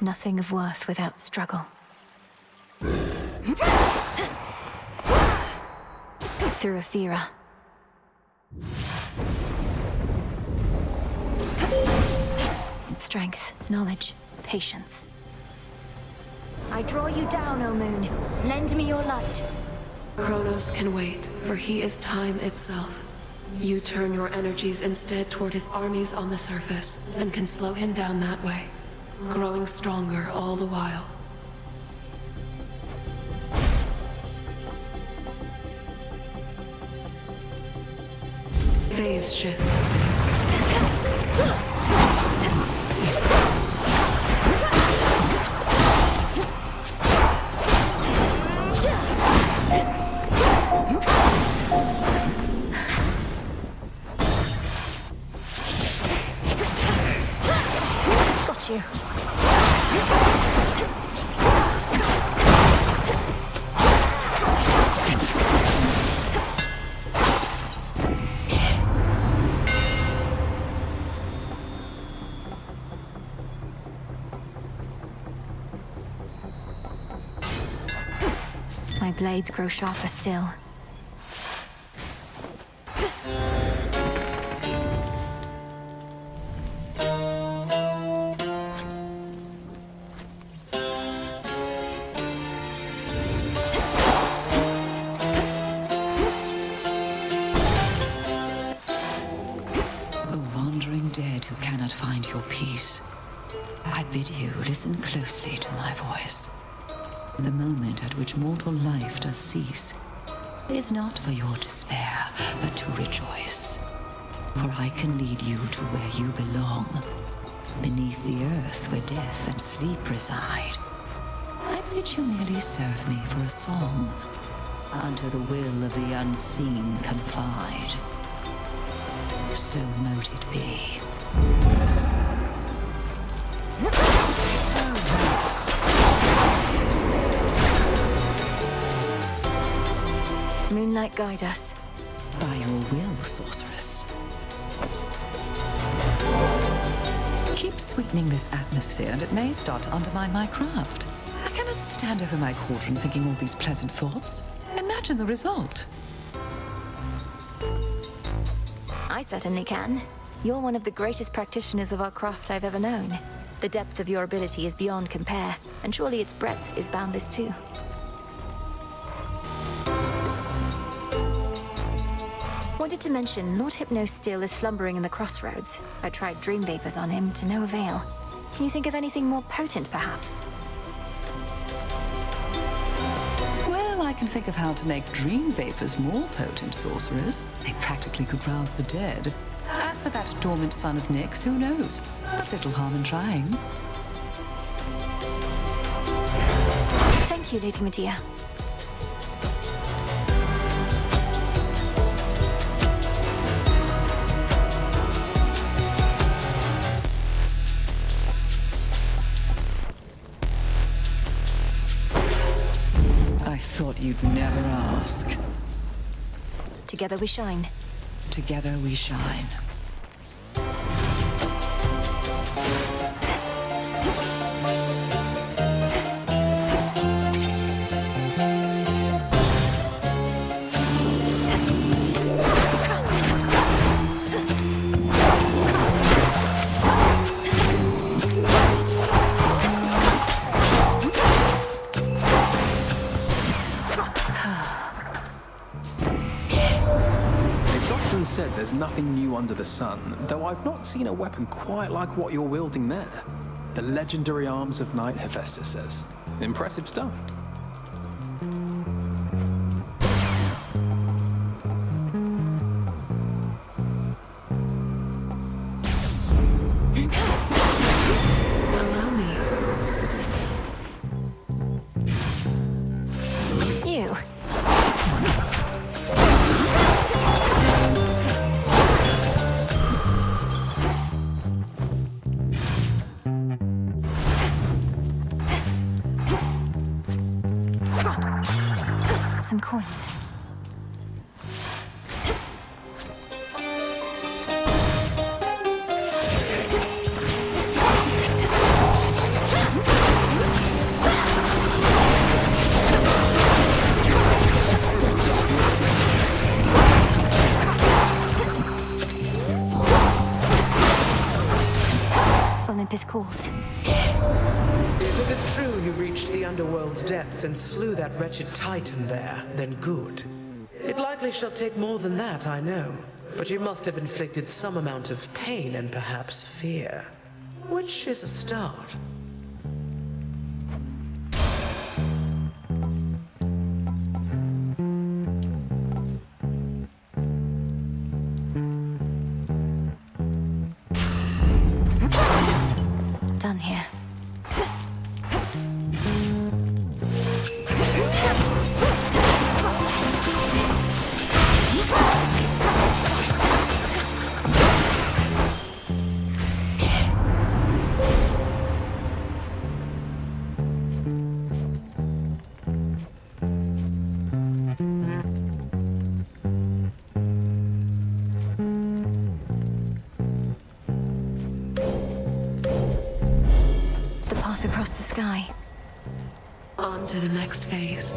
nothing of worth without struggle. Through Athena. Strength, knowledge, patience. I draw you down, O moon. Lend me your light. Chronos can wait, for he is time itself. You turn your energies instead toward his armies on the surface, and can slow him down that way, growing stronger all the while. Phase shift. Got you. My blades grow sharper still. I bid you listen closely to my voice. The moment at which mortal life does cease is not for your despair, but to rejoice. For I can lead you to where you belong, beneath the earth where death and sleep reside. I bid you merely serve me for a song, unto the will of the unseen confide. So mote it be. Moonlight, guide us. By your will, sorceress. Keep sweetening this atmosphere, and it may start to undermine my craft. I cannot stand over my cauldron thinking all these pleasant thoughts. Imagine the result. I certainly can. You're one of the greatest practitioners of our craft I've ever known. The depth of your ability is beyond compare, and surely its breadth is boundless too. Wanted to mention, Lord Hypnos still is slumbering in the crossroads. I tried dream vapors on him, to no avail. Can you think of anything more potent, perhaps? Well, I can think of how to make dream vapors more potent, sorcerers. They practically could rouse the dead. As for that dormant son of Nyx, who knows? But little harm in trying. Thank you, Lady Medea. I thought you'd never ask. Together we shine. Together we shine. Said there's nothing new under the sun, though I've not seen a weapon quite like what you're wielding there. The legendary arms of Knight Hephaestus says. Impressive stuff. Allow me. You. Some coins. Olympus calls. If it is true you reached the Underworld's depths and slew that wretched Titan there, then good. It likely shall take more than that, I know. But you must have inflicted some amount of pain and perhaps fear. Which is a start. Done here. Across the sky. On to the next phase.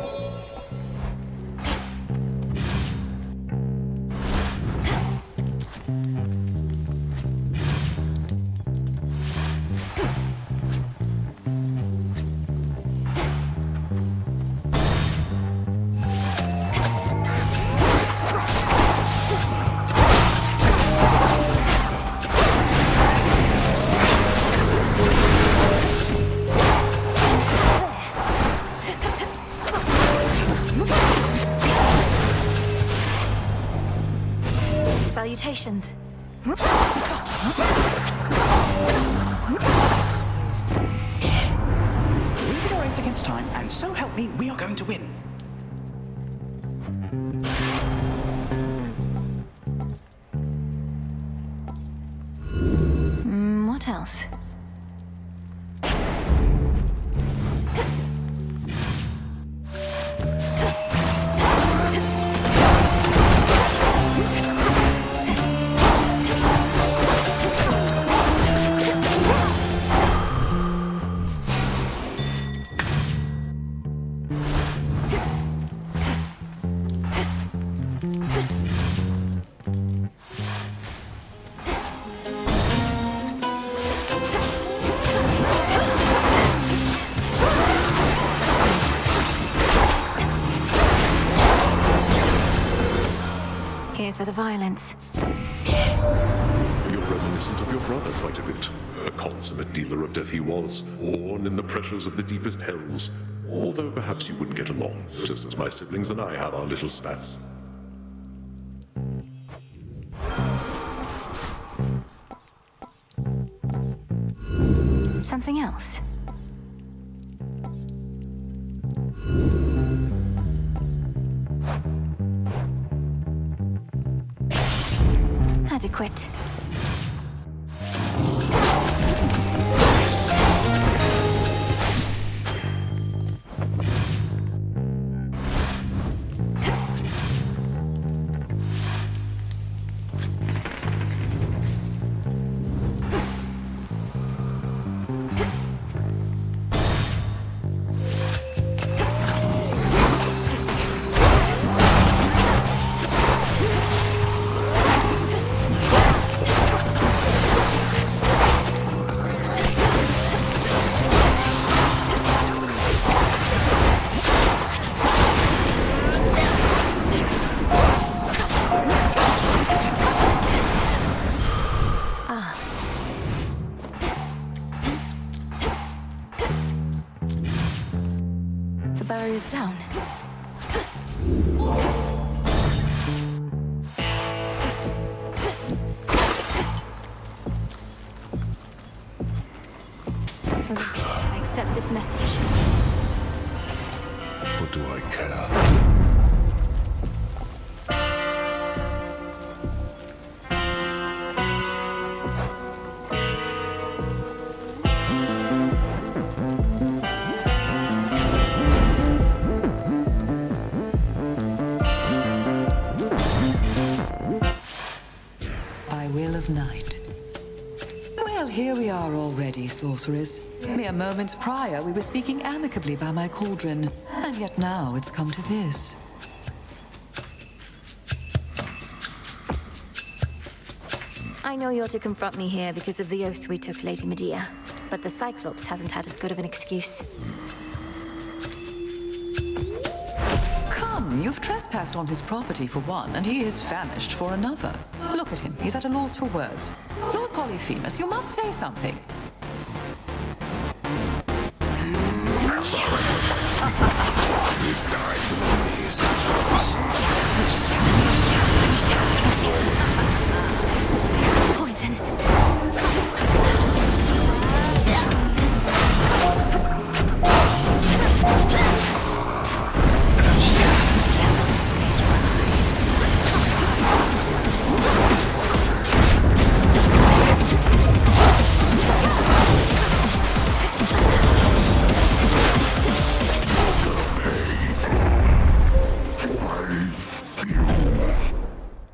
Salutations. We've been a race against time, and so help me, we are going to win. What else? For the violence. You're reminiscent of your brother quite a bit. A consummate dealer of death he was, born in the pressures of the deepest hells. Although perhaps you wouldn't get along, just as my siblings and I have our little spats. Something else? Adequate. Down. Olympus, I accept this message. What do I care? Night. Well, here we are already, sorceress. Mere moments prior, we were speaking amicably by my cauldron, and yet now it's come to this. I know you're to confront me here because of the oath we took, Lady Medea, but the Cyclops hasn't had as good of an excuse. Come, you've trespassed on his property for one, and he is famished for another. Look at him, he's at a loss for words. Lord Polyphemus, you must say something. Poison.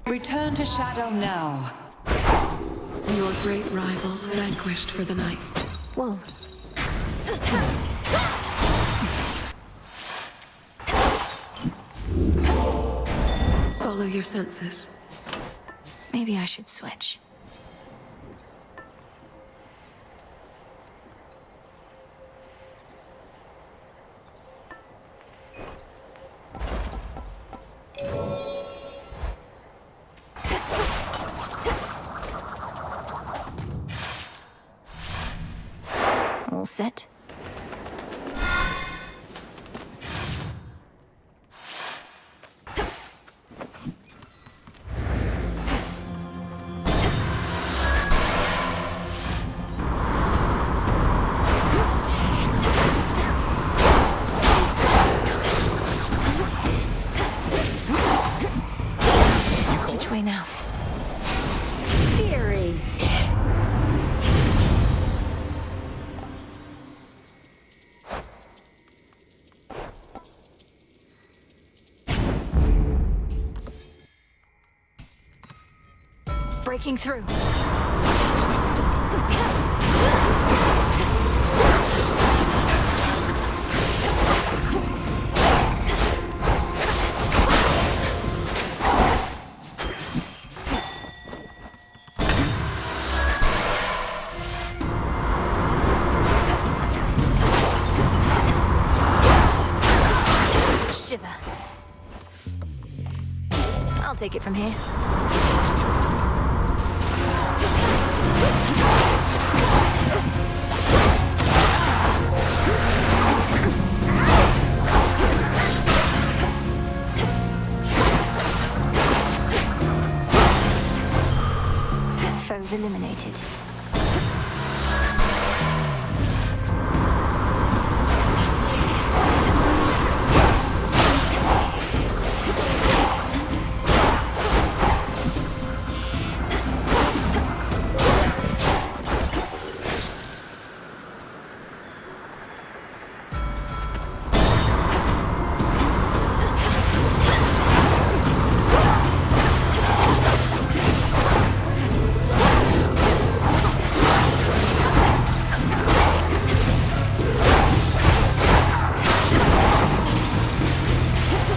Return to shadow now. Your great rival vanquished for the night. Whoa. Follow your senses. Maybe I should switch. All set? Which way now? Dearie. Breaking through. Shiver. I'll take it from here. Foes eliminated.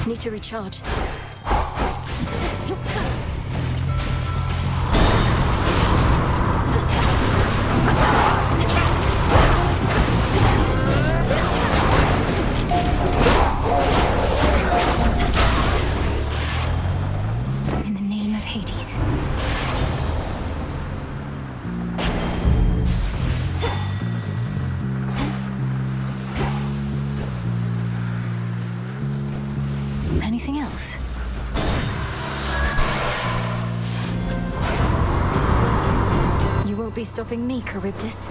Need to recharge. In the name of Hades. Anything else? You won't be stopping me, Charybdis.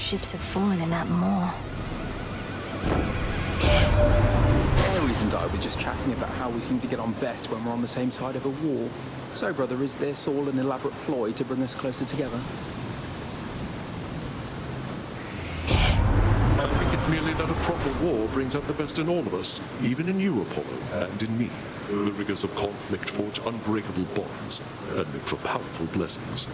ships have fallen in that maw. Eris and I were just chatting about how we seem to get on best when we're on the same side of a war. So, brother, is this all an elaborate ploy to bring us closer together? I think it's merely that a proper war brings out the best in all of us, even in you, Apollo, and in me. The rigors of conflict forge unbreakable bonds and make for powerful blessings.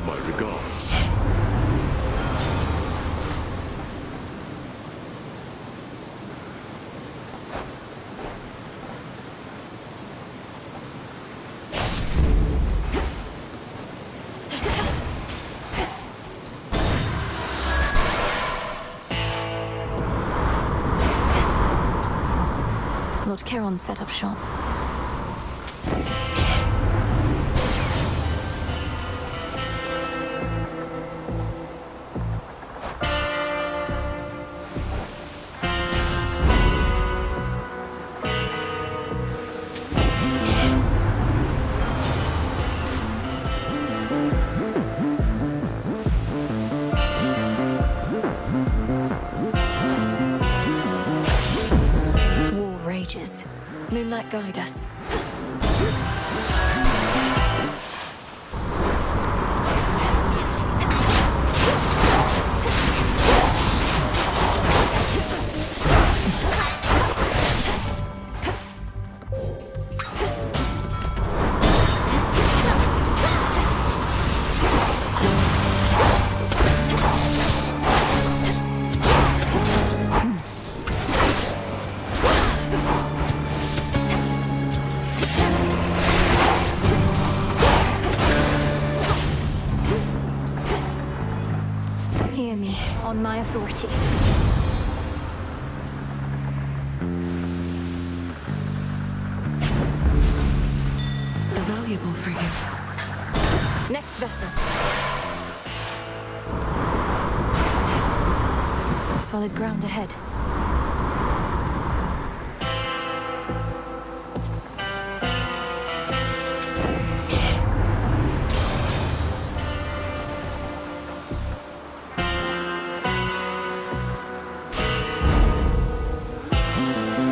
My regards. Lord Charon set up shop. Moonlight guide us. Hear me, on my authority. Valuable for you. Next vessel. Solid ground ahead.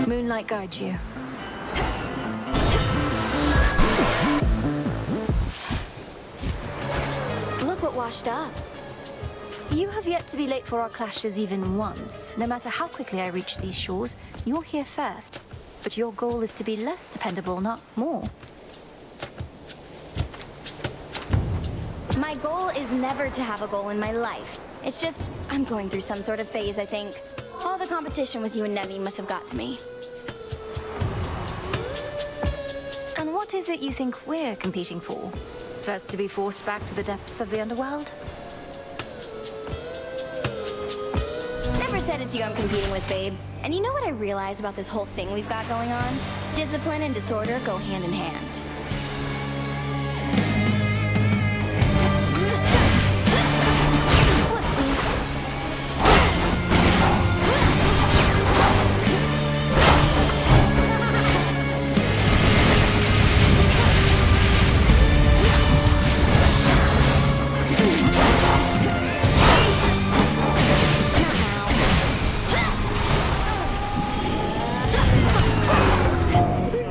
Moonlight guide you. Look what washed up. You have yet to be late for our clashes even once. No matter how quickly I reach these shores, you're here first. But your goal is to be less dependable, not more. My goal is never to have a goal in my life. It's just, I'm going through some sort of phase, I think. All the competition with you and Nemi must have got to me. And what is it you think we're competing for? First to be forced back to the depths of the underworld? Never said it's you I'm competing with, babe. And you know what I realize about this whole thing we've got going on? Discipline and disorder go hand in hand.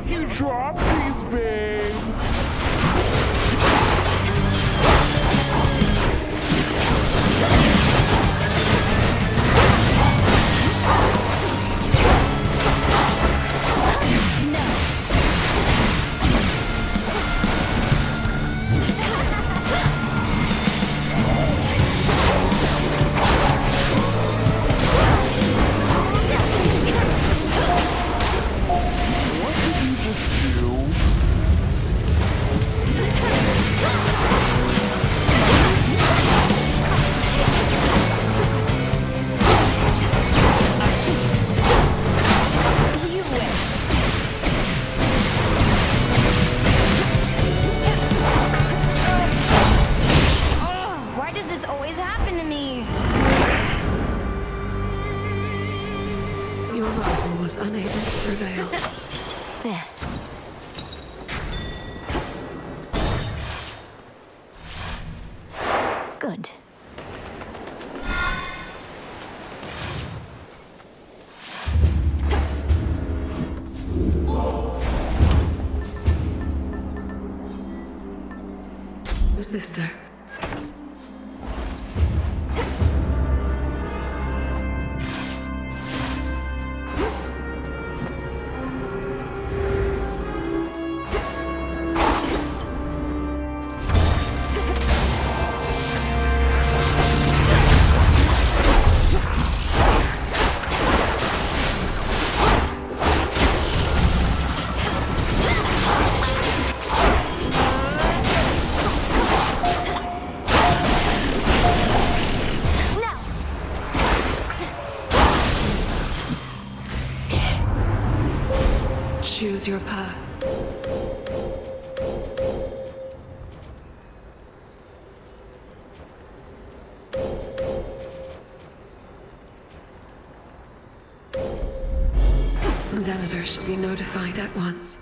You dropped these, babe. Your rival was unable to prevail. There. Good. Sister. Choose your path. Demeter should be notified at once.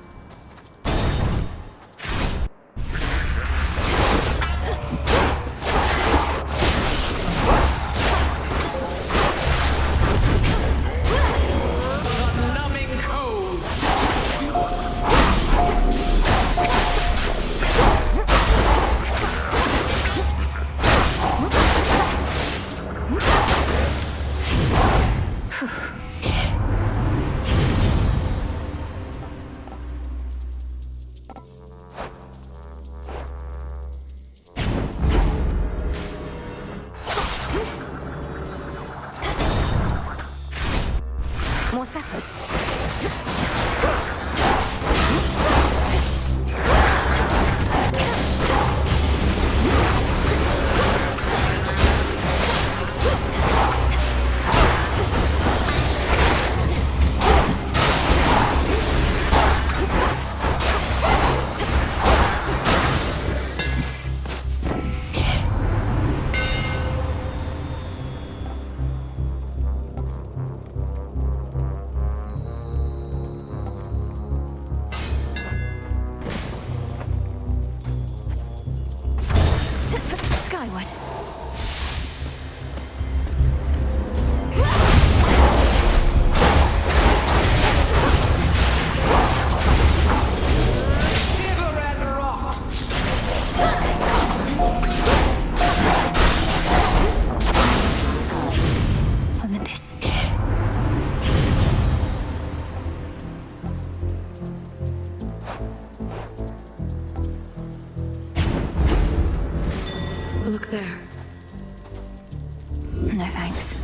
More sappers. Olympus. Look there. No thanks.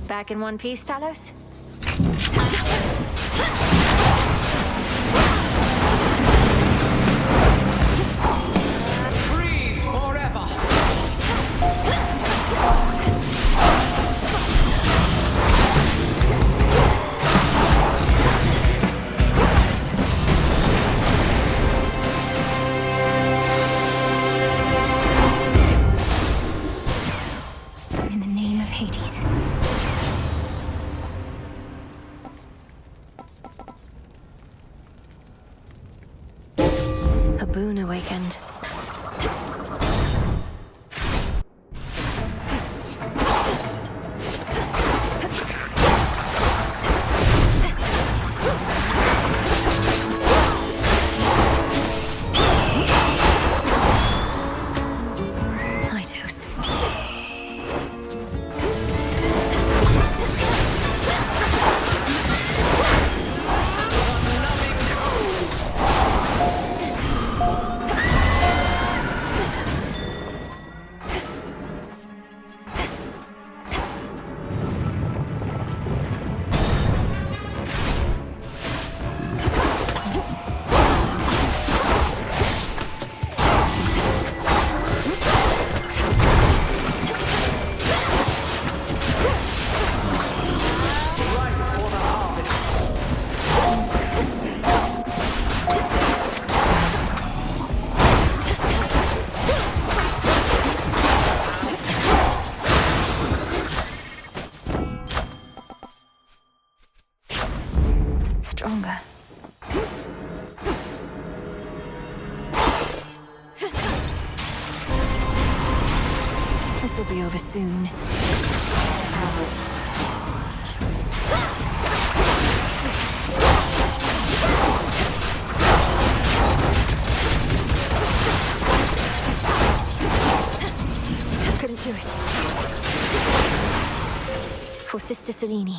Back in one piece, Talos? Freeze forever! In the name of Hades. This'll be over soon. Couldn't do it. For Sister Selene.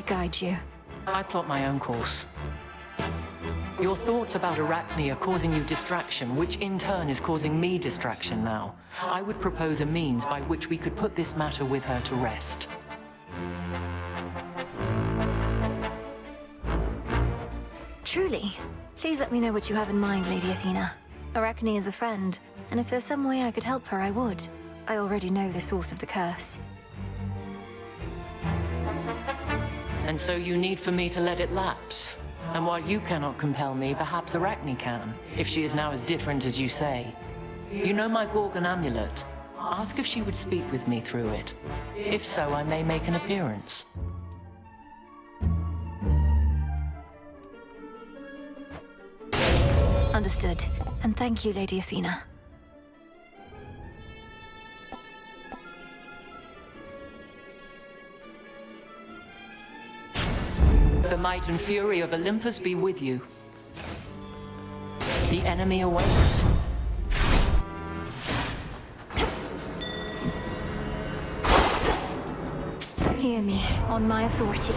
Guide you. I plot my own course. Your thoughts about Arachne are causing you distraction, which in turn is causing me distraction now. I would propose a means by which we could put this matter with her to rest. Truly? Please let me know what you have in mind, Lady Athena. Arachne is a friend, and if there's some way I could help her, I would. I already know the source of the curse. And so you need for me to let it lapse. And while you cannot compel me, perhaps Arachne can, if she is now as different as you say. You know my Gorgon amulet. Ask if she would speak with me through it. If so, I may make an appearance. Understood. And thank you, Lady Athena. The might and fury of Olympus be with you. The enemy awaits. Hear me, on my authority.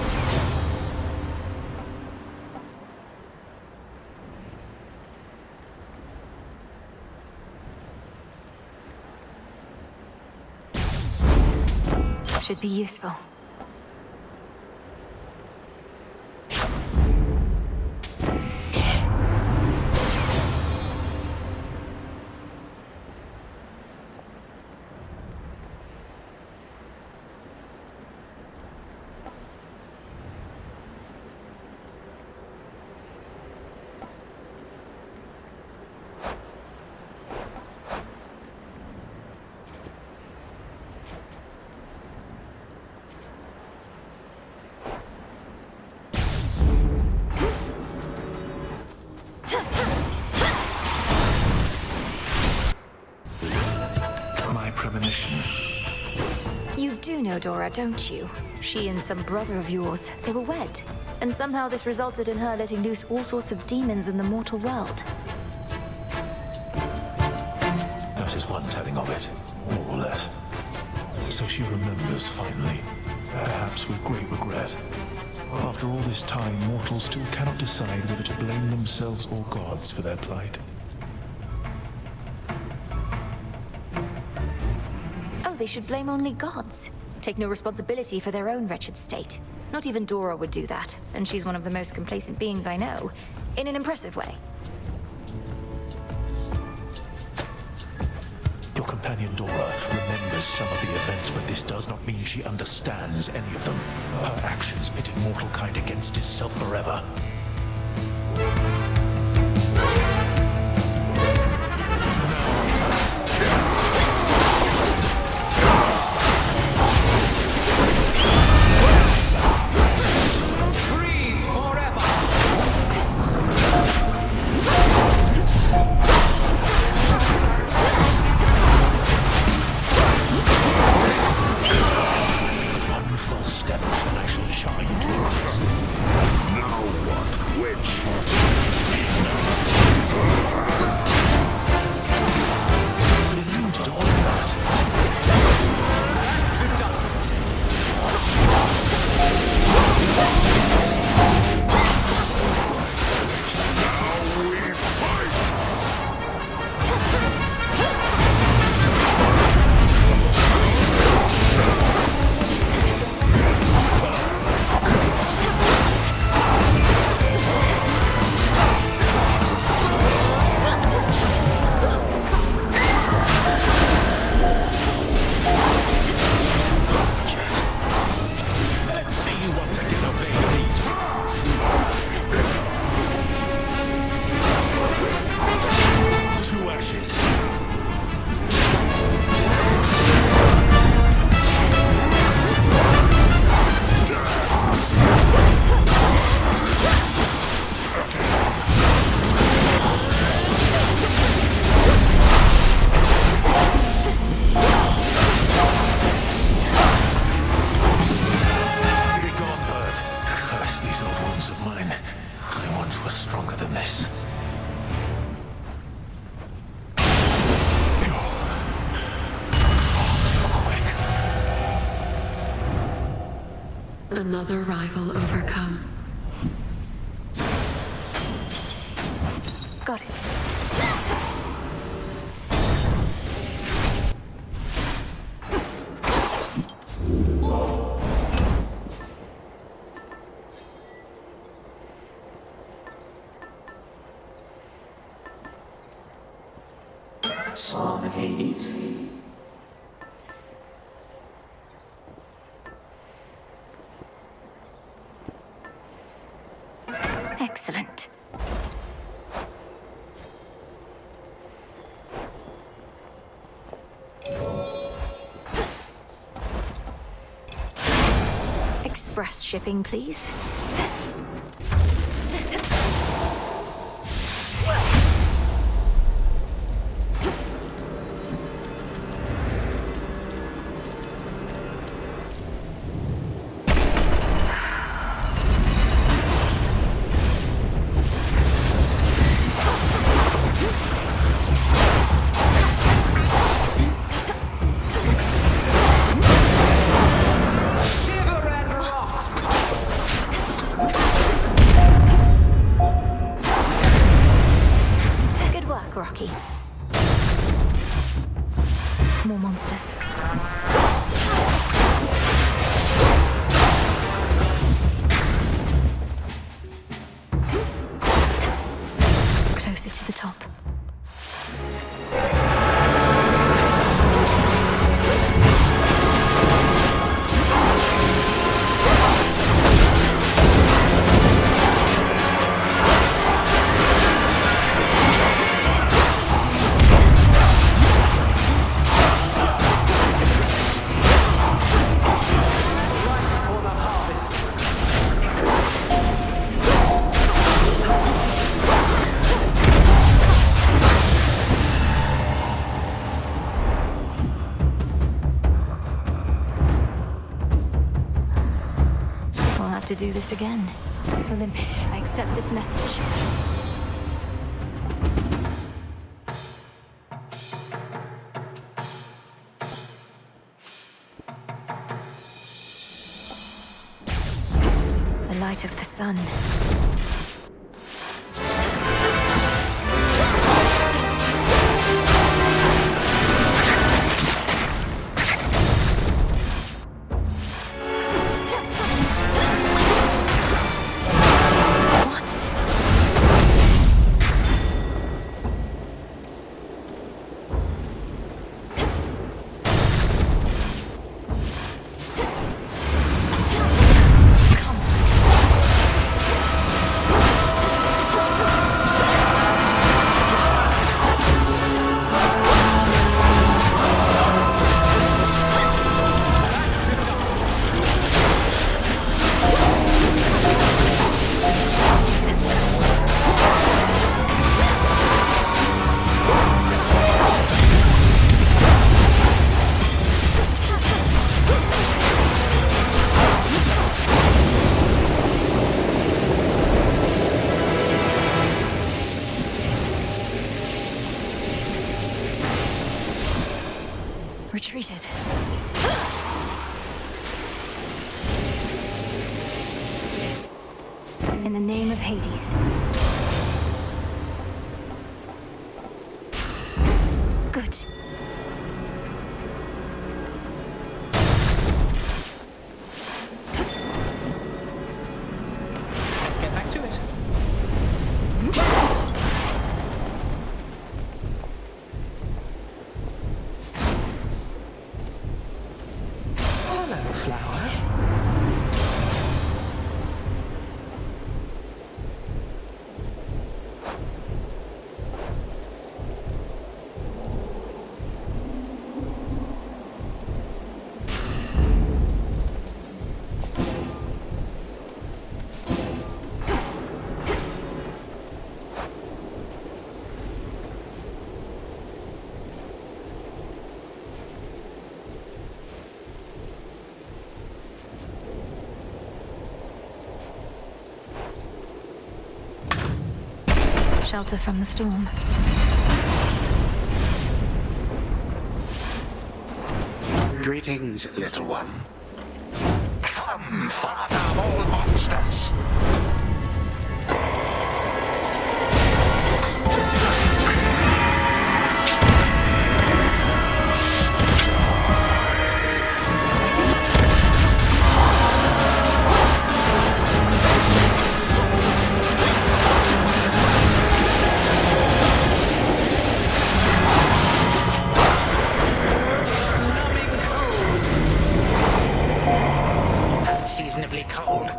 Should be useful. You do know Dora, don't you? She and some brother of yours, they were wed. And somehow this resulted in her letting loose all sorts of demons in the mortal world. That is one telling of it, more or less. So she remembers finally, perhaps with great regret. After all this time, mortals still cannot decide whether to blame themselves or gods for their plight. They should blame only gods. Take no responsibility for their own wretched state. Not even Dora would do that, and she's one of the most complacent beings I know, in an impressive way. Your companion Dora remembers some of the events, but this does not mean she understands any of them. Her actions pitted mortal kind against itself forever. One false step, and I shall jar you to your rest. Now what? Another rival overcome. Got it. Spawn of Hades. Excellent. Express shipping, please. More monsters. Closer to the top. To do this again. Olympus, I accept this message. The light of the sun. Retreated. In the name of Hades. Good. Let's get back to it. Hello, flower. Shelter from the storm. Greetings, little one. Come, father of all monsters! Unseasonably cold.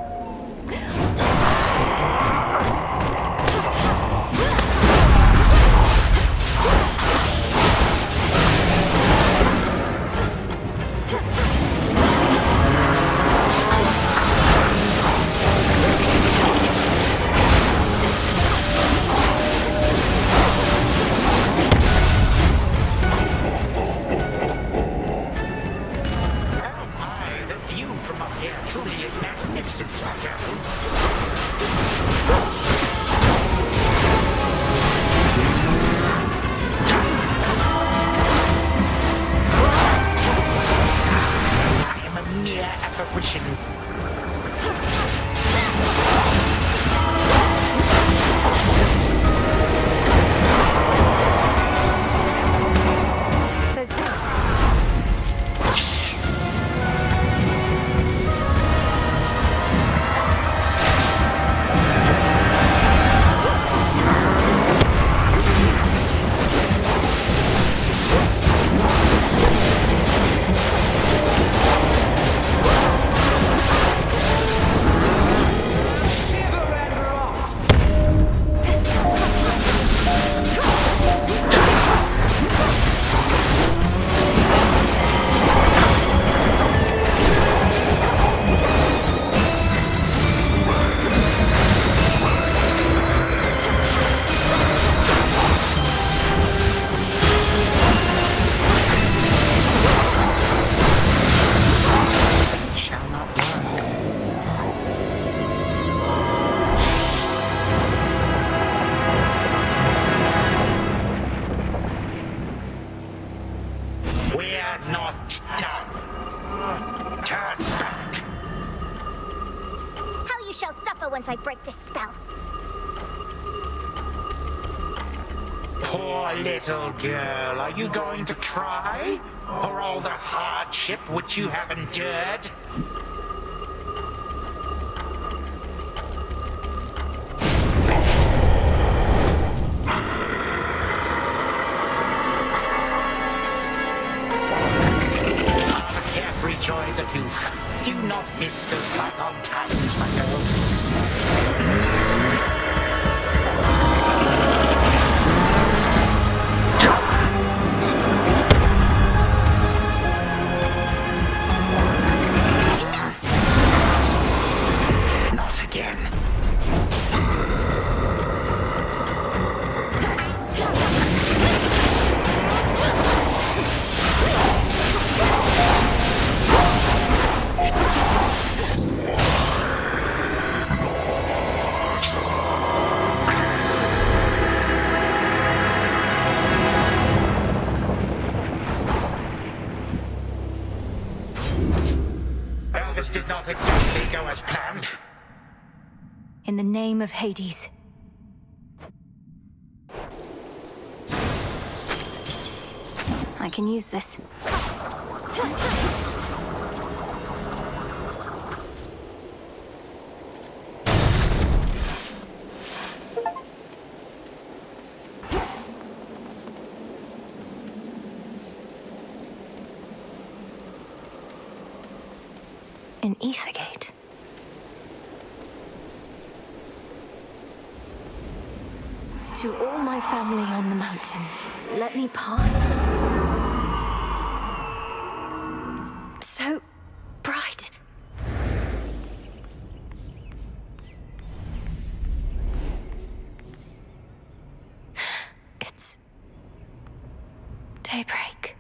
once I break this spell. Poor little girl, are you going to cry? For all the hardship which you have endured? Carefree joys of youth. Do not miss those bygone times, my girl. Did not exactly go as planned. In the name of Hades. I can use this. In Ethergate. To all my family on the mountain, let me pass. So bright. It's daybreak.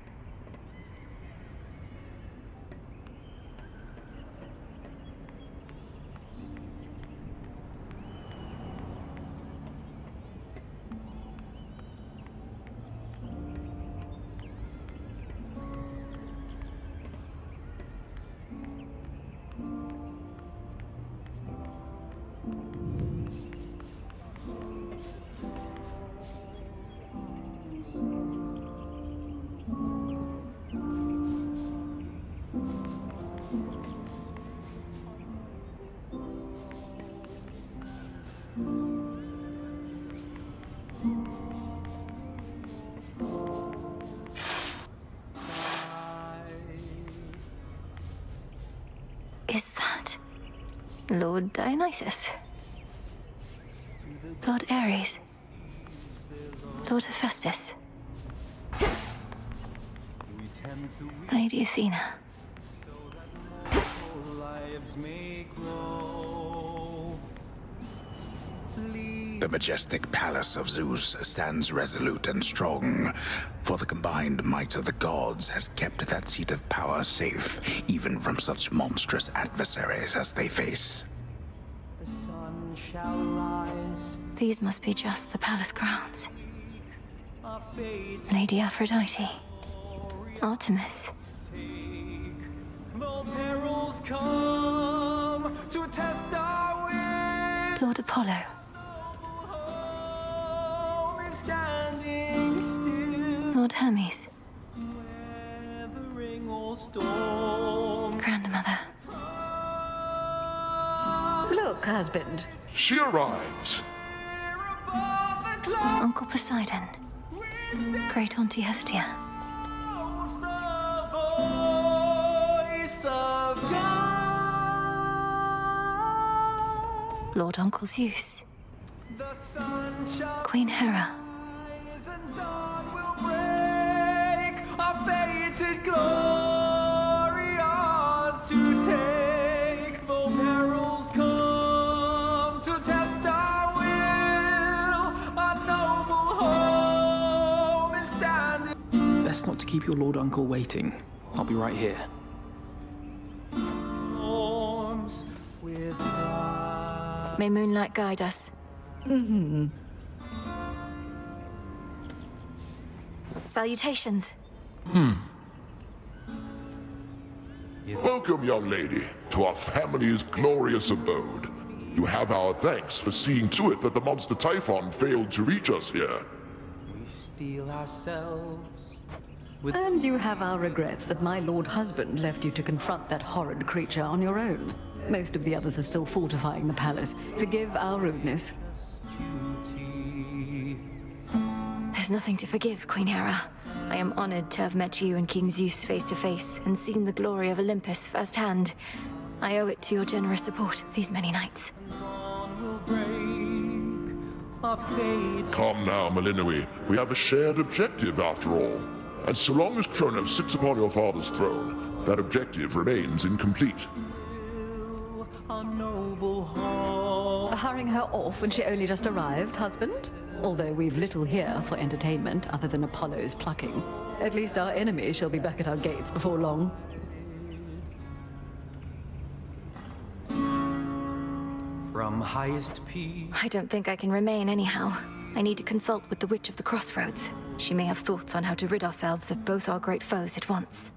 Lord Dionysus. Lord Eris. Lord Hephaestus. Lady Athena. The majestic palace of Zeus stands resolute and strong, for the combined might of the gods has kept that seat of power safe, even from such monstrous adversaries as they face. The sun shall rise. These must be just the palace grounds. Lady Aphrodite. Artemis. Perils come to test our will. Lord Apollo. Standing still. Lord Hermes. Weathering all storm. Grandmother. Look, husband. She arrives. Uncle Poseidon. Great Auntie Hestia. Lord Uncle Zeus. Queen Hera. Best not to keep your Lord Uncle waiting. I'll be right here. May moonlight guide us. Salutations. Welcome, young lady, to our family's glorious abode. You have our thanks for seeing to it that the monster Typhon failed to reach us here. We steel ourselves. And you have our regrets that my lord husband left you to confront that horrid creature on your own. Most of the others are still fortifying the palace. Forgive our rudeness. There's nothing to forgive, Queen Hera. I am honored to have met you and King Zeus face to face and seen the glory of Olympus firsthand. I owe it to your generous support these many nights. Come now, Malinoe. We have a shared objective after all. And so long as Chronos sits upon your father's throne, that objective remains incomplete. Hurrying her off when she only just arrived, husband? Although we've little here for entertainment other than Apollo's plucking. At least our enemy shall be back at our gates before long. From highest peak. I don't think I can remain anyhow. I need to consult with the Witch of the Crossroads. She may have thoughts on how to rid ourselves of both our great foes at once.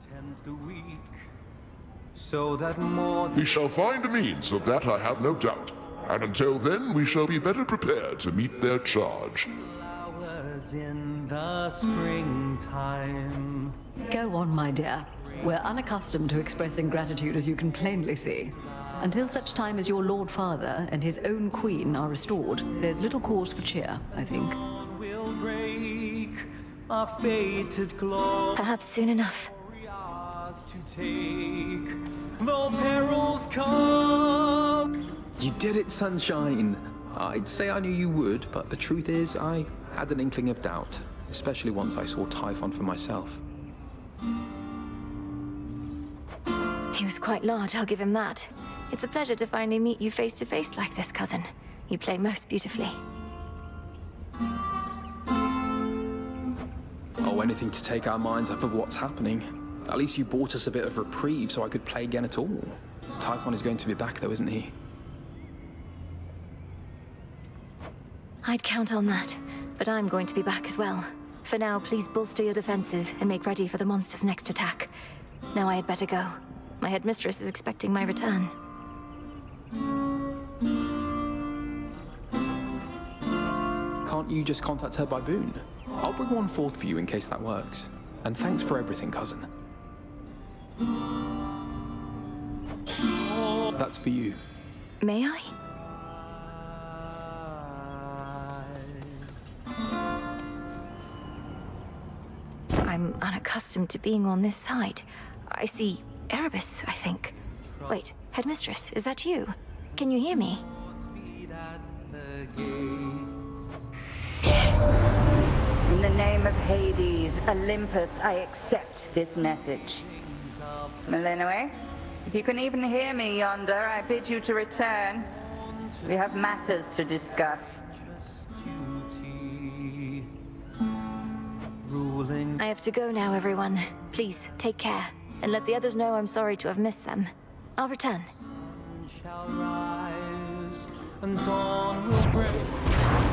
So that more We shall find a means of that, I have no doubt. And until then, we shall be better prepared to meet their charge. flowers in the springtime. Go on, my dear. We're unaccustomed to expressing gratitude, as you can plainly see. Until such time as your Lord Father and his own queen are restored, there's little cause for cheer, I think. Will break a fated glory. Perhaps soon enough. To take, though perils come. You did it, Sunshine. I'd say I knew you would, but the truth is, I had an inkling of doubt, especially once I saw Typhon for myself. He was quite large, I'll give him that. It's a pleasure to finally meet you face to face like this, cousin. You play most beautifully. Oh, anything to take our minds off of what's happening. At least you bought us a bit of reprieve so I could play again at all. Typhon is going to be back though, isn't he? I'd count on that, but I'm going to be back as well. For now, please bolster your defenses and make ready for the monster's next attack. Now I had better go. My headmistress is expecting my return. Can't you just contact her by boon? I'll bring one forth for you in case that works. And thanks for everything, cousin. That's for you. May I? I'm unaccustomed to being on this side. I see Eris, I think. Wait, headmistress, is that you? Can you hear me? In the name of Hades, Olympus, I accept this message. Melinoe, if you can even hear me yonder, I bid you to return. We have matters to discuss. I have to go now, everyone. Please, take care. And let the others know I'm sorry to have missed them. I'll return.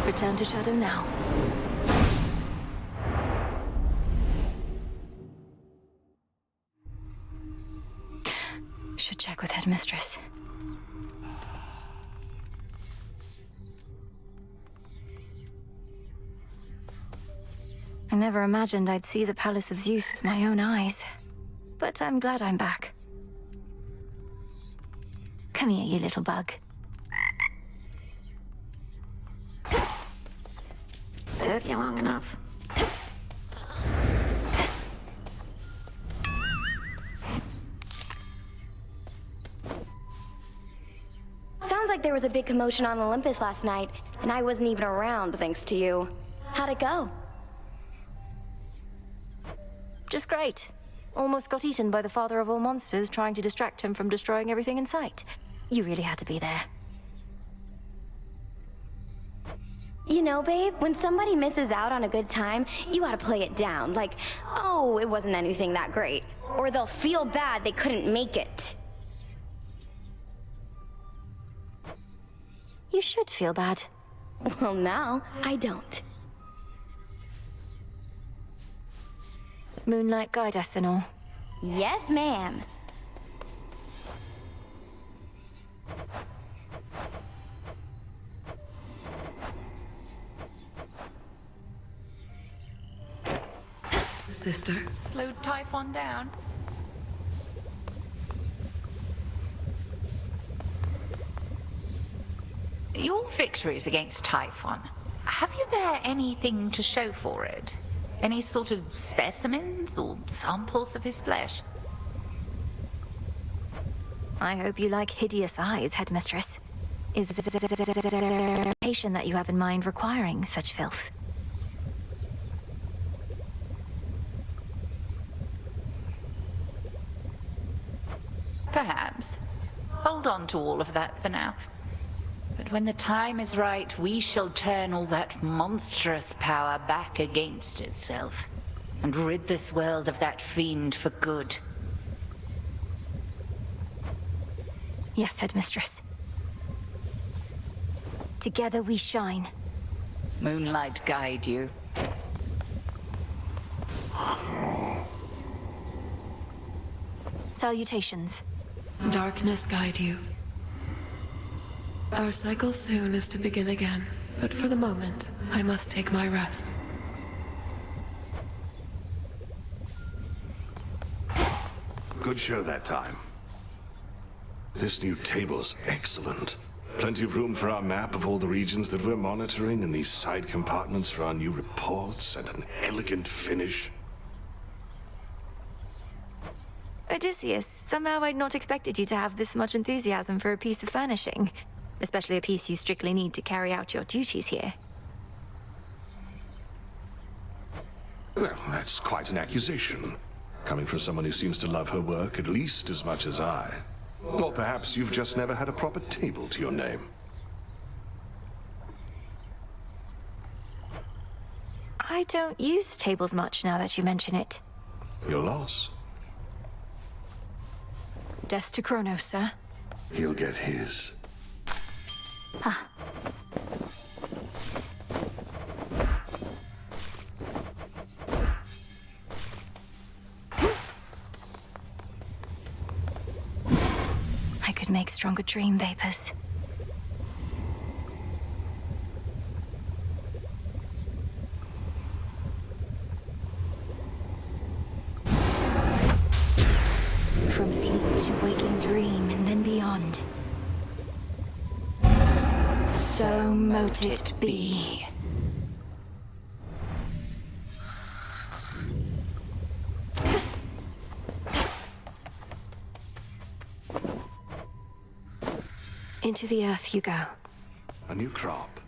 Return to Shadow now. Should check with Headmistress. I never imagined I'd see the Palace of Zeus with my own eyes. But I'm glad I'm back. Come here, you little bug. Took you long enough. Sounds like there was a big commotion on Olympus last night, and I wasn't even around thanks to you. How'd it go? Just great. Almost got eaten by the father of all monsters trying to distract him from destroying everything in sight. You really had to be there. You know, babe, when somebody misses out on a good time, you gotta play it down. Like, oh, it wasn't anything that great. Or they'll feel bad they couldn't make it. You should feel bad. Well, now, I don't. Moonlight guide us and all. Yes, ma'am. Sister. Slowed Typhon down. Your victories against Typhon, have you there anything to show for it? Any sort of specimens or samples of his flesh? I hope you like hideous eyes, Headmistress. Is the patient that you have in mind requiring such filth? Perhaps. Hold on to all of that for now. But when the time is right, we shall turn all that monstrous power back against itself, and rid this world of that fiend for good. Yes, Headmistress. Together we shine. Moonlight guide you. Salutations. Darkness guide you. Our cycle soon is to begin again, but for the moment, I must take my rest. Good show that time. This new table's excellent. Plenty of room for our map of all the regions that we're monitoring, and these side compartments for our new reports, and an elegant finish. Odysseus, somehow I'd not expected you to have this much enthusiasm for a piece of furnishing. Especially a piece you strictly need to carry out your duties here. Well, that's quite an accusation. Coming from someone who seems to love her work at least as much as I. Or perhaps you've just never had a proper table to your name. I don't use tables much now that you mention it. Your loss. Death to Chronos, sir. He'll get his. Ah. I could make stronger dream vapors. From sleep to waking dream and then beyond. So mote it be. Into the earth you go. A new crop.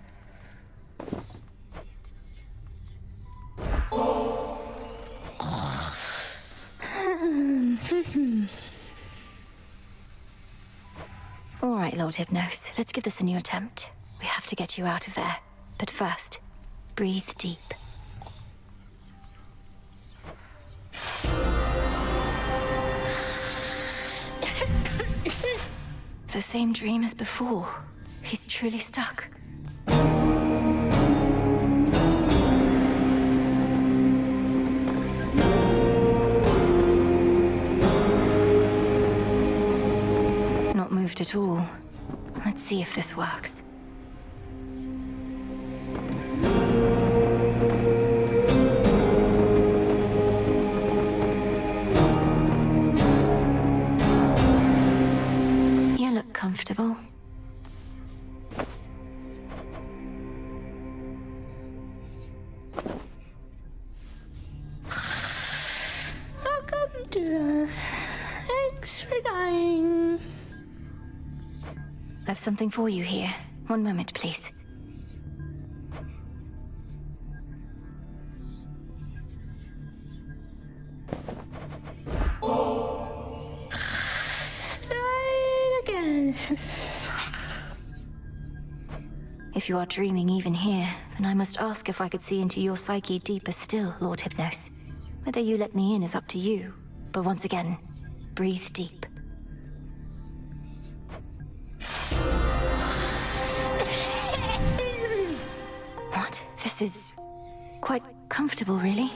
All right, Lord Hypnos. Let's give this a new attempt. We have to get you out of there. But first, breathe deep. The same dream as before. He's truly stuck. Not moved at all. Let's see if this works. You look comfortable. Welcome to the... Thanks for dying. I've something for you here. One moment, please. Died again. If you are dreaming even here, then I must ask if I could see into your psyche deeper still, Lord Hypnos. Whether you let me in is up to you, but once again, breathe deep. What? This is quite comfortable, really.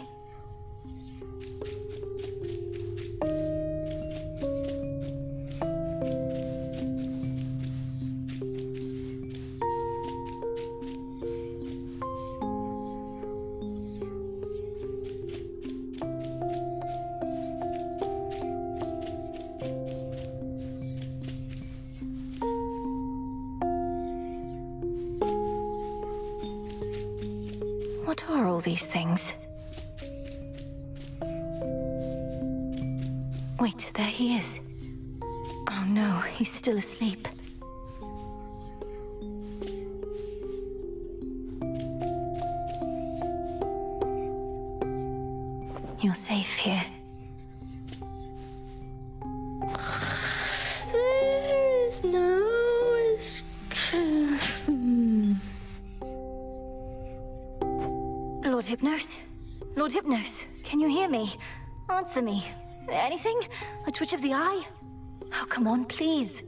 What are all these things? Wait, there he is. Oh no, he's still asleep. You're safe here. There is no escape. Lord Hypnos? Lord Hypnos, can you hear me? Answer me. Anything? A twitch of the eye? Oh, come on, please.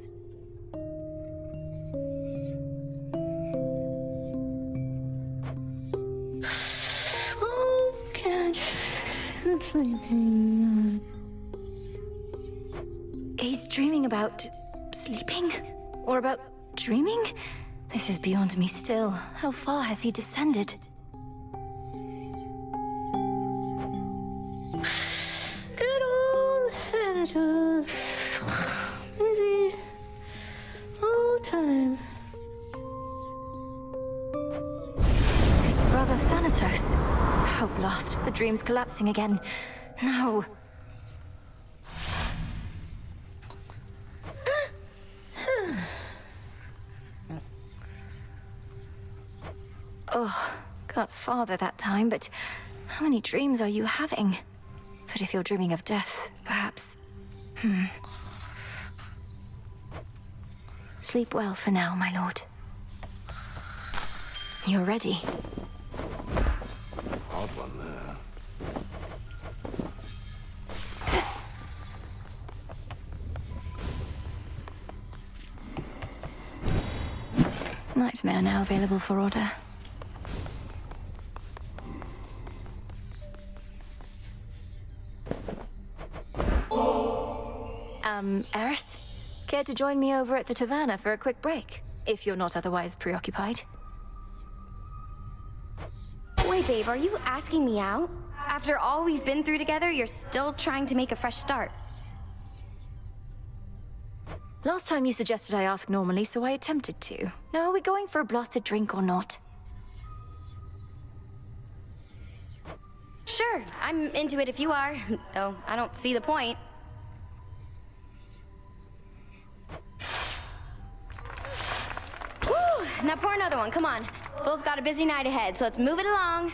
Oh, can't. I'm sleeping. He's dreaming about sleeping? Or about dreaming? This is beyond me still. How far has he descended? Good old Thanatos. Busy all the time. His brother Thanatos. Oh, blast. The dream's collapsing again. No. Oh, got farther that time, but how many dreams are you having? But if you're dreaming of death, perhaps... Sleep well for now, my lord. You're ready. Odd one there. Nightmare now available for order. Eris? Care to join me over at the taverna for a quick break? If you're not otherwise preoccupied. Wait, babe, are you asking me out? After all we've been through together, you're still trying to make a fresh start. Last time you suggested I ask normally, so I attempted to. Now, are we going for a blasted drink or not? Sure, I'm into it if you are. Though I don't see the point. Now pour another one, come on. Both got a busy night ahead, so let's move it along.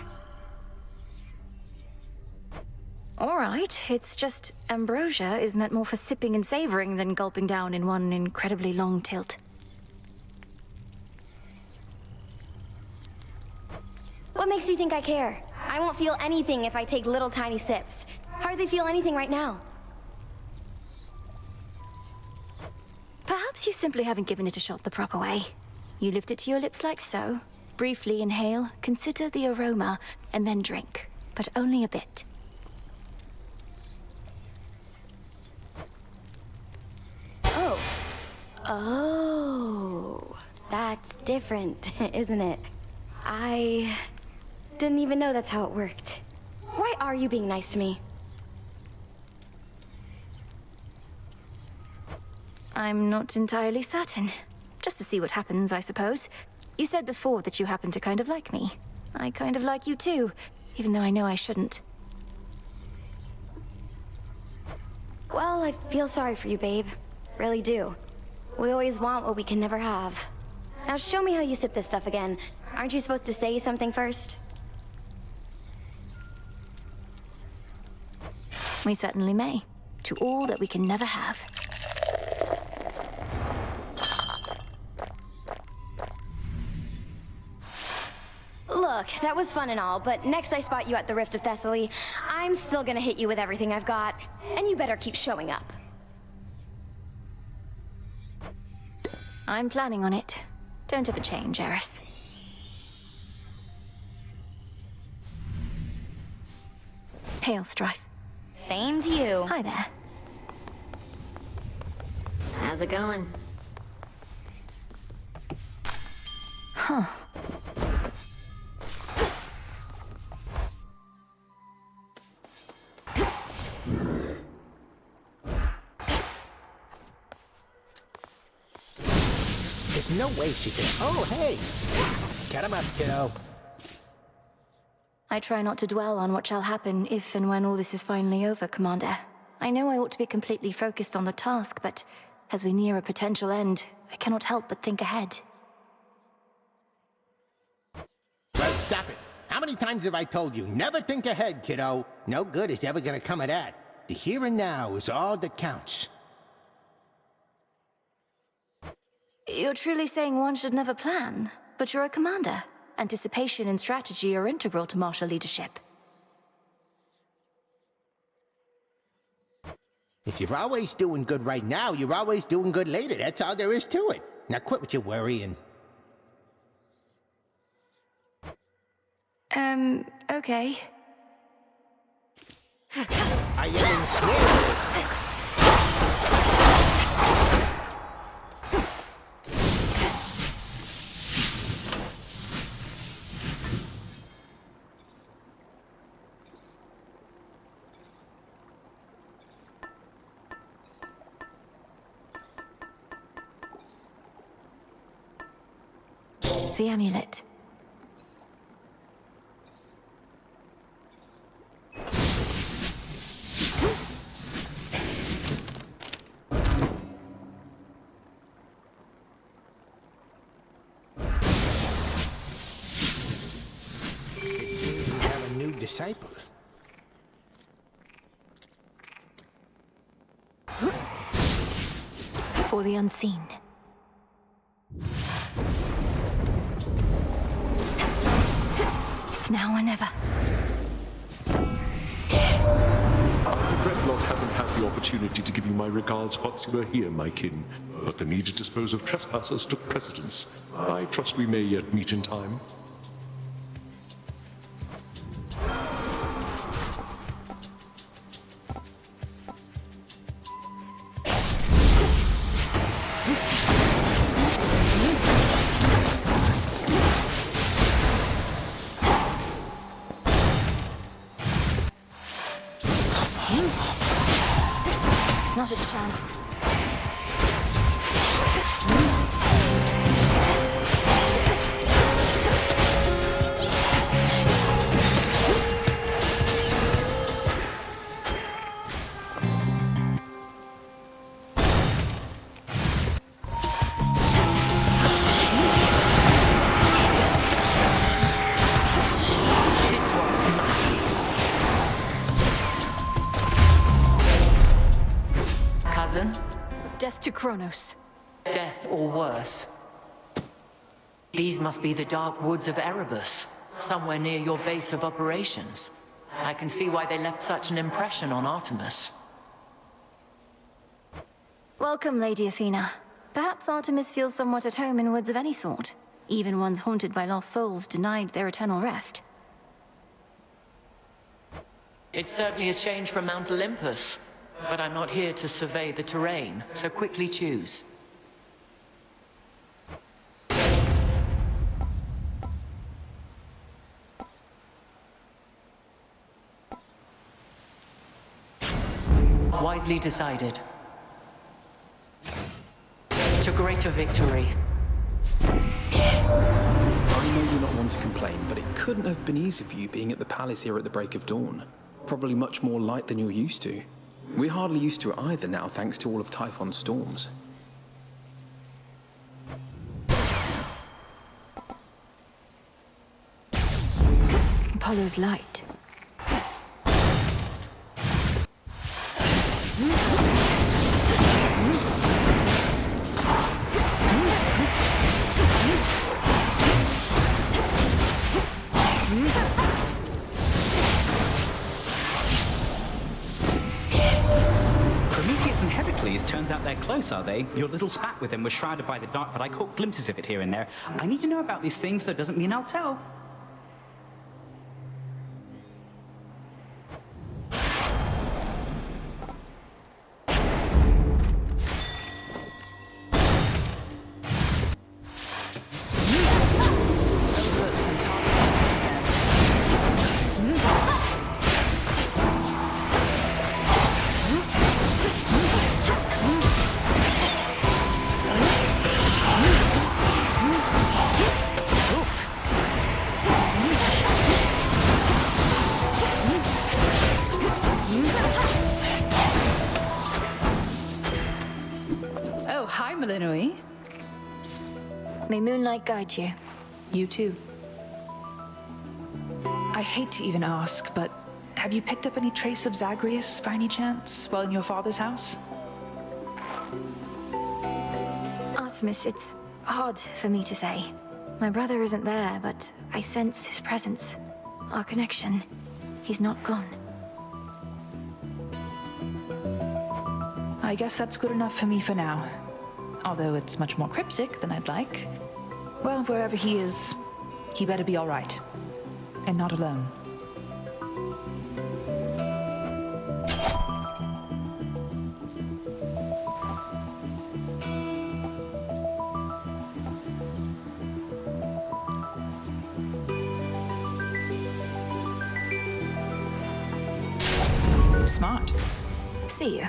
All right, it's just ambrosia is meant more for sipping and savoring than gulping down in one incredibly long tilt. What makes you think I care? I won't feel anything if I take little tiny sips. Hardly feel anything right now. Perhaps you simply haven't given it a shot the proper way. You lift it to your lips like so, briefly inhale, consider the aroma, and then drink, but only a bit. Oh, that's different, isn't it? I didn't even know that's how it worked. Why are you being nice to me? I'm not entirely certain. Just to see what happens, I suppose. You said before that you happen to kind of like me. I kind of like you too, even though I know I shouldn't. Well, I feel sorry for you, babe. Really do. We always want what we can never have. Now show me how you sip this stuff again. Aren't you supposed to say something first? We certainly may. To all that we can never have. Look, that was fun and all, but next I spot you at the Rift of Thessaly, I'm still gonna hit you with everything I've got, and you better keep showing up. I'm planning on it. Don't ever change, Eris. Hail, Strife. Same to you. Hi there. How's it going? Huh. There's no way she could. Oh, hey! Get him up, kiddo. I try not to dwell on what shall happen if and when all this is finally over, Commander. I know I ought to be completely focused on the task, but as we near a potential end, I cannot help but think ahead. Well, stop it. How many times have I told you, never think ahead, kiddo? No good is ever gonna come of that. The here and now is all that counts. You're truly saying one should never plan, but you're a commander. Anticipation and strategy are integral to martial leadership. If you're always doing good right now, you're always doing good later. That's all there is to it. Now quit with your worrying. Okay. I am ensnared. The amulet. It seems we have a new disciple. For the unseen. It's now or never. I regret not having had the opportunity to give you my regards whilst you were here, my kin, but the need to dispose of trespassers took precedence. I trust we may yet meet in time. Not a chance. Death to Chronos. Death or worse. These must be the dark woods of Erebus, somewhere near your base of operations. I can see why they left such an impression on Artemis. Welcome, Lady Athena. Perhaps Artemis feels somewhat at home in woods of any sort, even ones haunted by lost souls denied their eternal rest. It's certainly a change from Mount Olympus, but I'm not here to survey the terrain, so quickly choose. Wisely decided. To greater victory. I know you're not one to complain, but it couldn't have been easy for you being at the palace here at the break of dawn. Probably much more light than you're used to. We're hardly used to it either now, thanks to all of Typhon's storms. Apollo's light. Prometheus and Heracles, turns out they're close, are they? Your little spat with them was shrouded by the dark, but I caught glimpses of it here and there. I need to know about these things, though doesn't mean I'll tell. May moonlight guide you. You too. I hate to even ask, but have you picked up any trace of Zagreus by any chance while in your father's house? Artemis, it's hard for me to say. My brother isn't there, but I sense his presence. Our connection. He's not gone. I guess that's good enough for me for now. Although it's much more cryptic than I'd like. Well, wherever he is, he better be all right. And not alone. Smart. See you.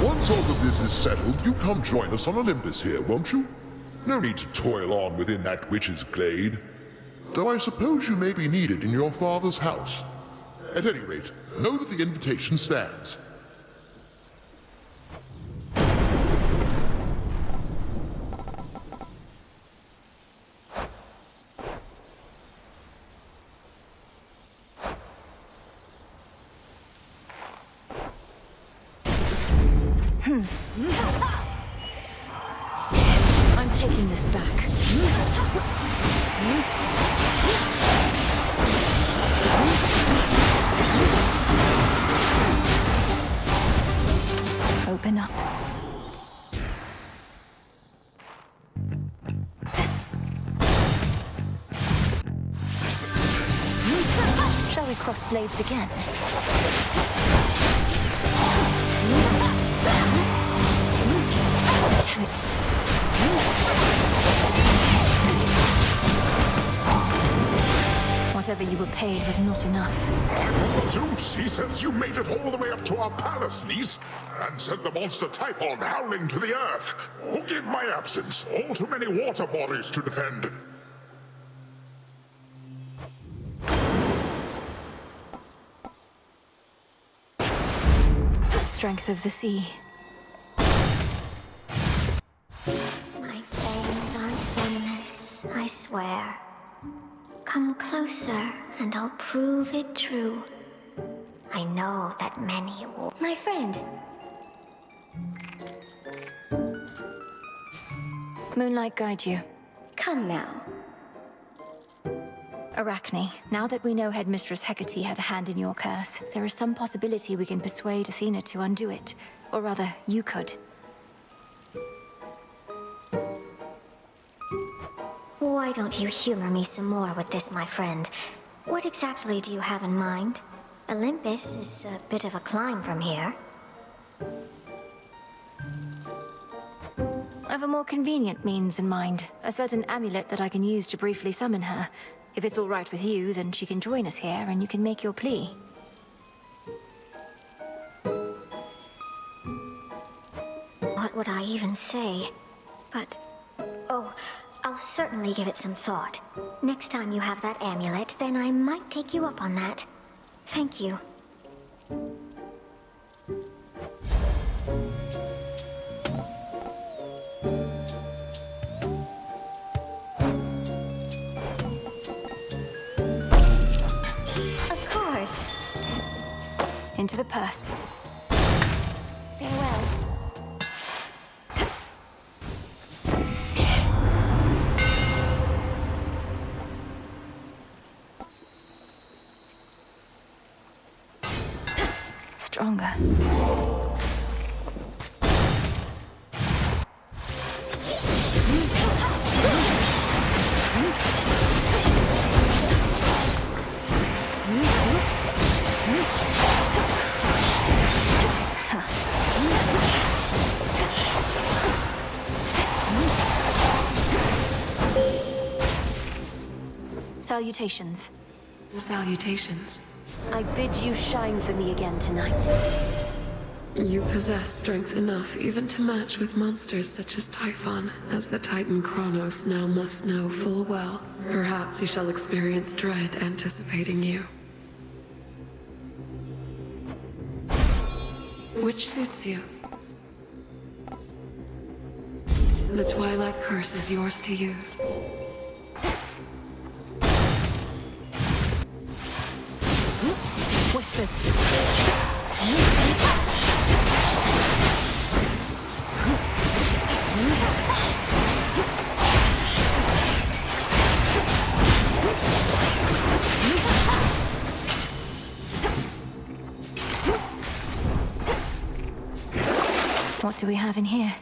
Once all of this is settled, you come join us on Olympus here, won't you? No need to toil on within that witch's glade. Though I suppose you may be needed in your father's house. At any rate, know that the invitation stands. I'm taking this back. Open up. Shall we cross blades again? Damn it. Whatever you were paid was not enough. Zeus, he says you made it all the way up to our palace, niece, and sent the monster Typhon howling to the earth. Forgive my absence. All too many water bodies to defend. Strength of the sea. My fangs aren't venomous, I swear. Come closer, and I'll prove it true. I know that many will... My friend! Moonlight guide you. Come now. Arachne, now that we know Headmistress Hecate had a hand in your curse, there is some possibility we can persuade Athena to undo it. Or rather, you could. Why don't you humor me some more with this, my friend? What exactly do you have in mind? Olympus is a bit of a climb from here. I have a more convenient means in mind. A certain amulet that I can use to briefly summon her. If it's all right with you, then she can join us here and you can make your plea. What would I even say? But... oh, I'll certainly give it some thought. Next time you have that amulet, then I might take you up on that. Thank you. Of course. Into the purse. Farewell. Stronger. Salutations. Salutations. I bid you shine for me again tonight. You possess strength enough even to match with monsters such as Typhon, as the Titan Chronos now must know full well. Perhaps he shall experience dread anticipating you. Which suits you? The Twilight Curse is yours to use. Whispers. What do we have in here?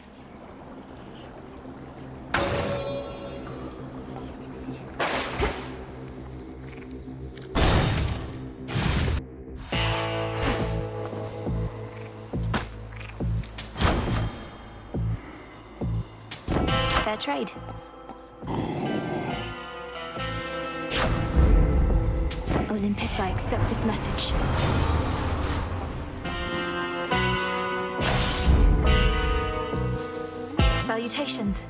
Fair trade. Olympus, I accept this message. Salutations.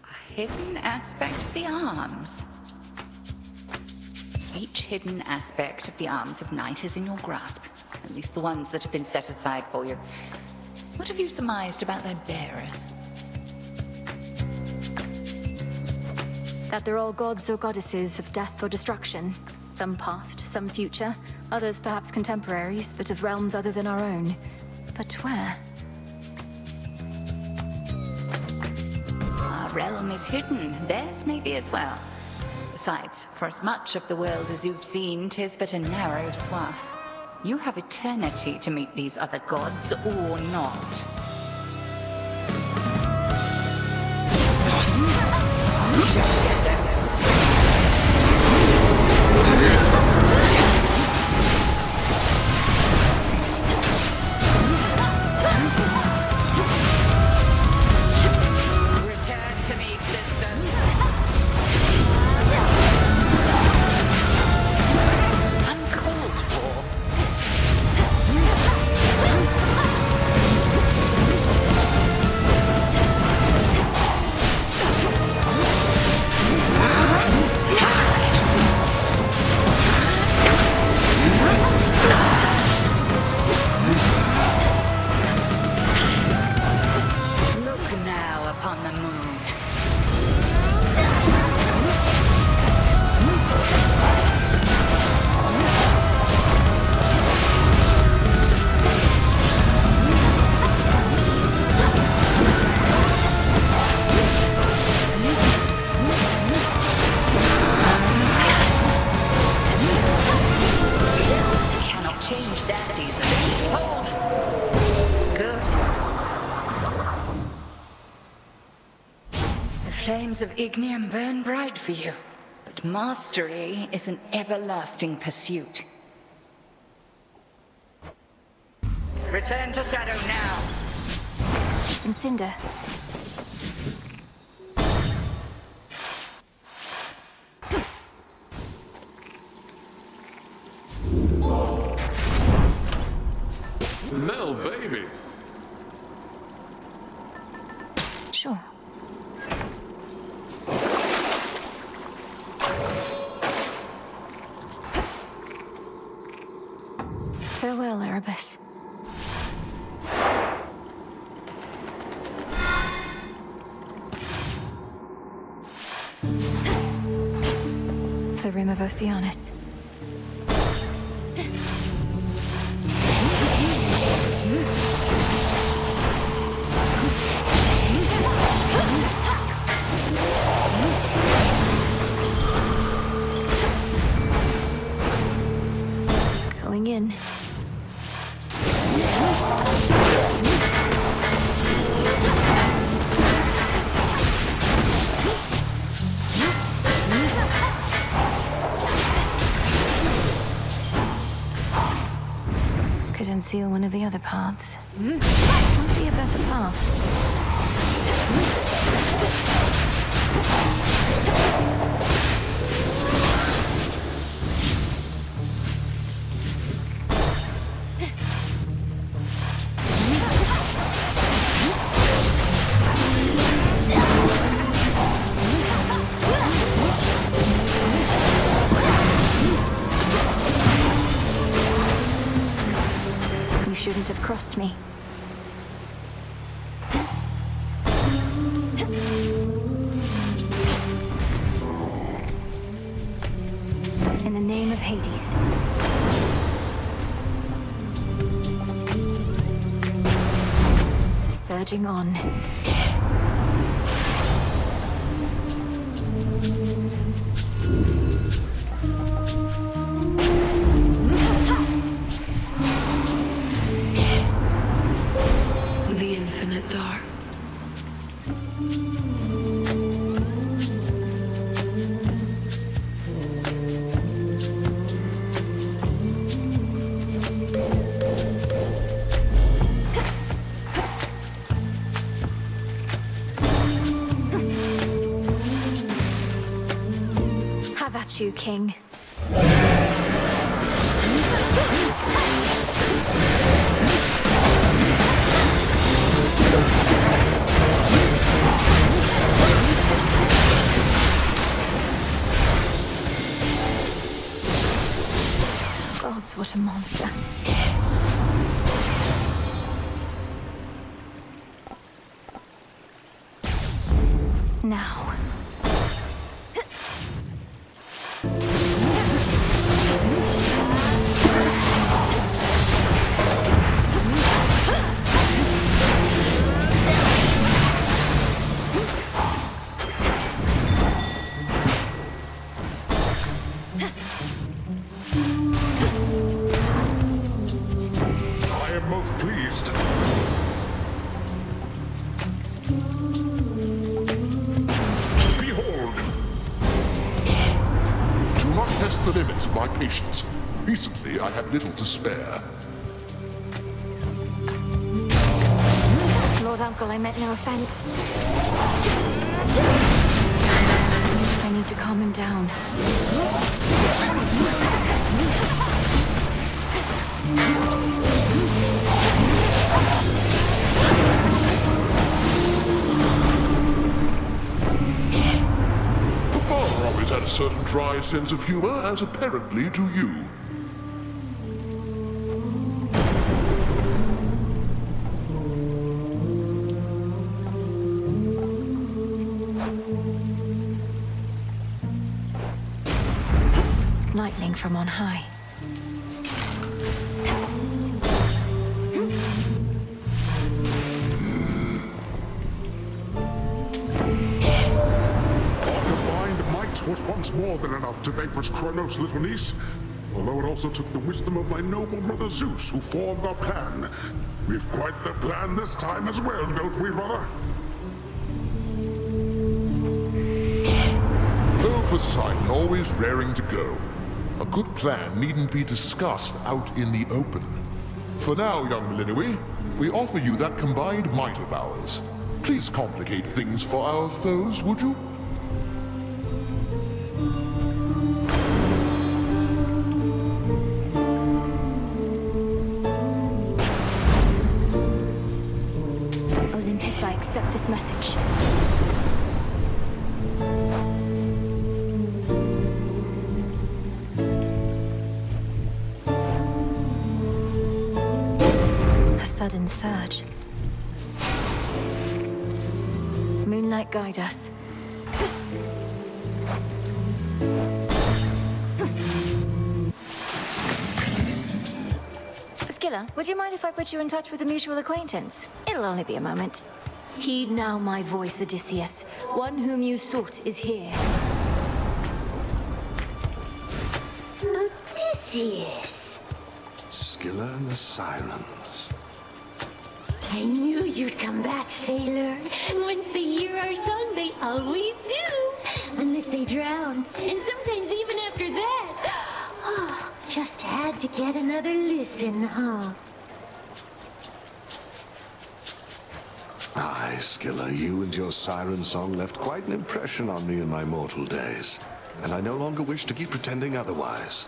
A hidden aspect of the arms. Each hidden aspect of the arms of Night is in your grasp. At least the ones that have been set aside for you. What have you surmised about their bearers? That they're all gods or goddesses of death or destruction. Some past, some future. Others perhaps contemporaries, but of realms other than our own. But where? Our realm is hidden. Theirs may be as well. Besides, for as much of the world as you've seen, 'tis but a narrow swath. You have eternity to meet these other gods, or not. Return to me, sisters. Uncalled for. flames of Ignium burn bright for you, but mastery is an everlasting pursuit. Return to Shadow now. Some cinder. No, baby. Sure. Farewell, Erebus. The rim of Oceanus. Going in. Could unseal one of the other paths. Might be a better path. Shouldn't have crossed me. In the name of Hades. Surging on. Dark. Have at you, King. Gods, what a monster. Now. The limits of my patience. Recently, I have little to spare. Lord Uncle, I meant no offense. I need to calm him down. The father always had a certain dry sense of humor, as apparently do you. Lightning from on high. Was once more than enough to vanquish Chronos' little niece, although it also took the wisdom of my noble brother Zeus, who formed our plan. We've quite the plan this time as well, don't we, brother? Poseidon always raring to go. A good plan needn't be discussed out in the open. For now, young Millennium, we offer you that combined might of ours. Please complicate things for our foes, would you? Olympus, I accept this message. A sudden surge. Moonlight, guide us. Scylla, would you mind if I put you in touch with a mutual acquaintance? It'll only be a moment. Heed now my voice, Odysseus. One whom you sought is here. Odysseus! Scylla and the Sirens. I knew you'd come back, sailor. Once they hear our song, they always do. Unless they drown. And sometimes even after that. Oh, just had to get another listen, huh? Aye, Scylla, you and your siren song left quite an impression on me in my mortal days. And I no longer wish to keep pretending otherwise.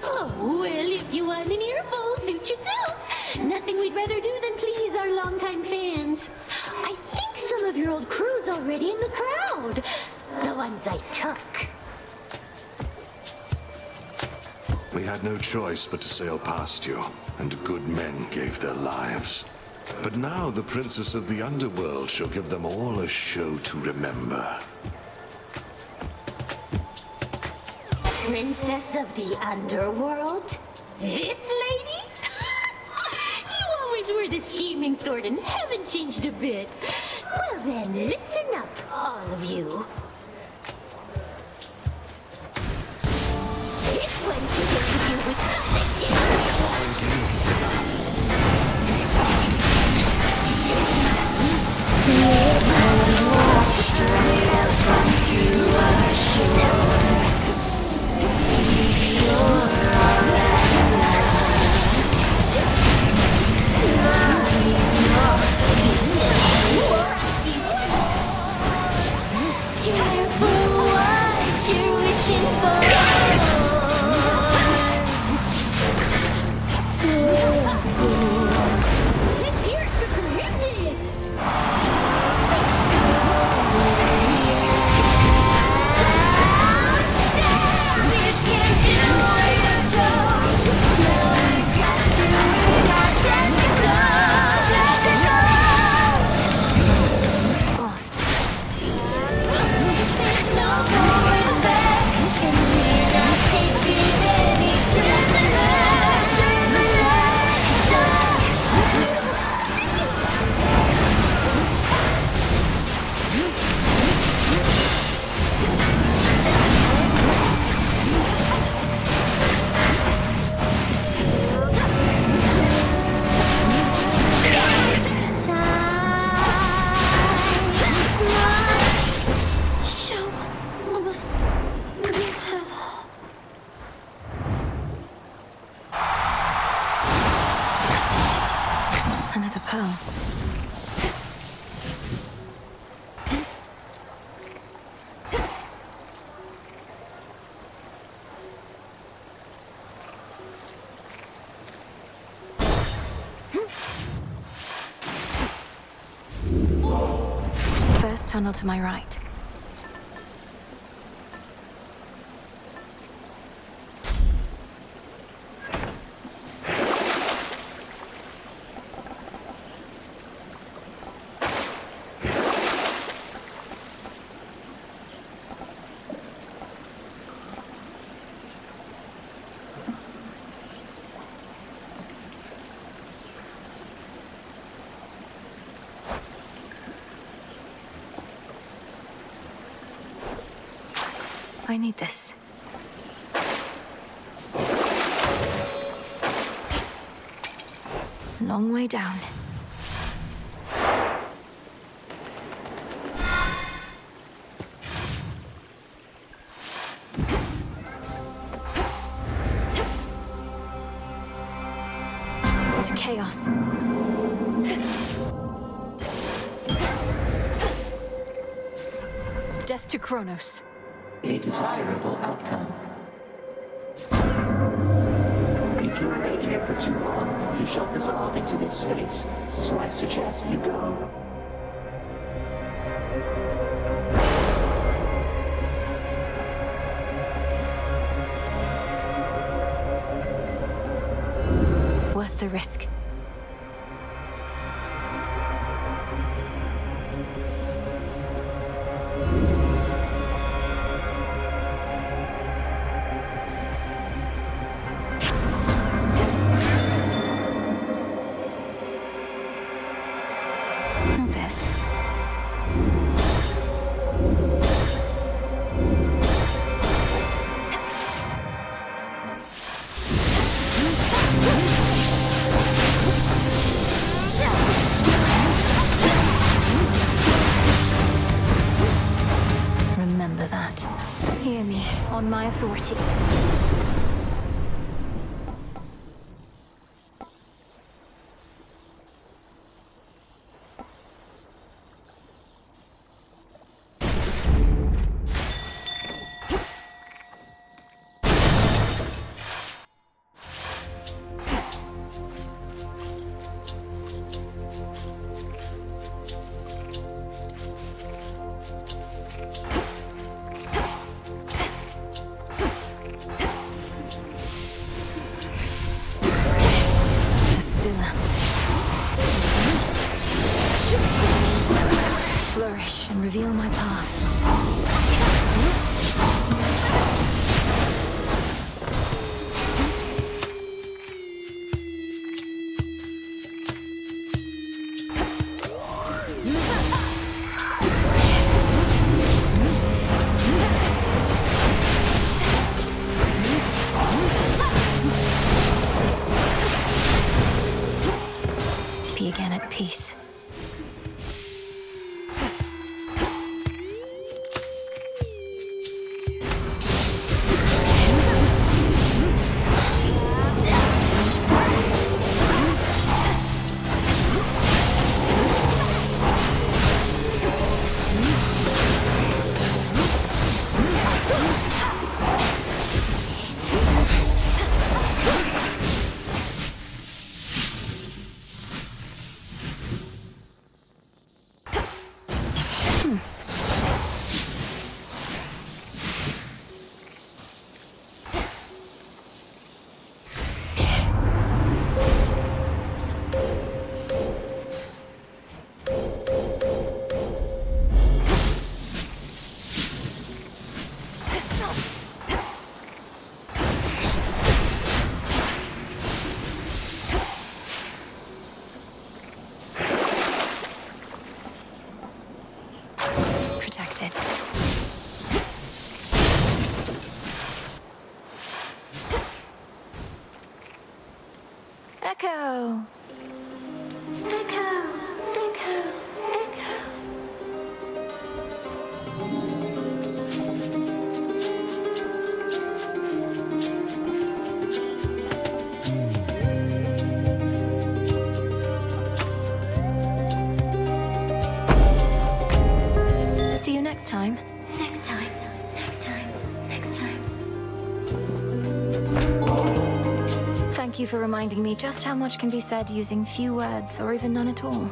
Oh, well, if you want an earful, suit yourself. Nothing we'd rather do than please our longtime fans. I think some of your old crew's already in the crowd. The ones I took. We had no choice but to sail past you, and good men gave their lives. But now the Princess of the Underworld shall give them all a show to remember. Princess of the Underworld? This lady? You always were the scheming sort and haven't changed a bit. Well then, listen up, all of you. This one's supposed to do with nothing. Straight up onto our shore. Careful what you're wishing for. Let's hear it for Hermes. Another pearl. First tunnel to my right. I need this. Long way down. to chaos. Death to Chronos. A desirable outcome. If you remain here for too long, you shall dissolve into this space, so I suggest you go. Worth the risk. Not this. Remember that. Hear me on my authority. Flourish and reveal my path. Be again at peace. Echo! Echo! Echo! Echo! See you next time. Next time. Next time. Next time. Thank you for reminding me just how much can be said using few words or even none at all.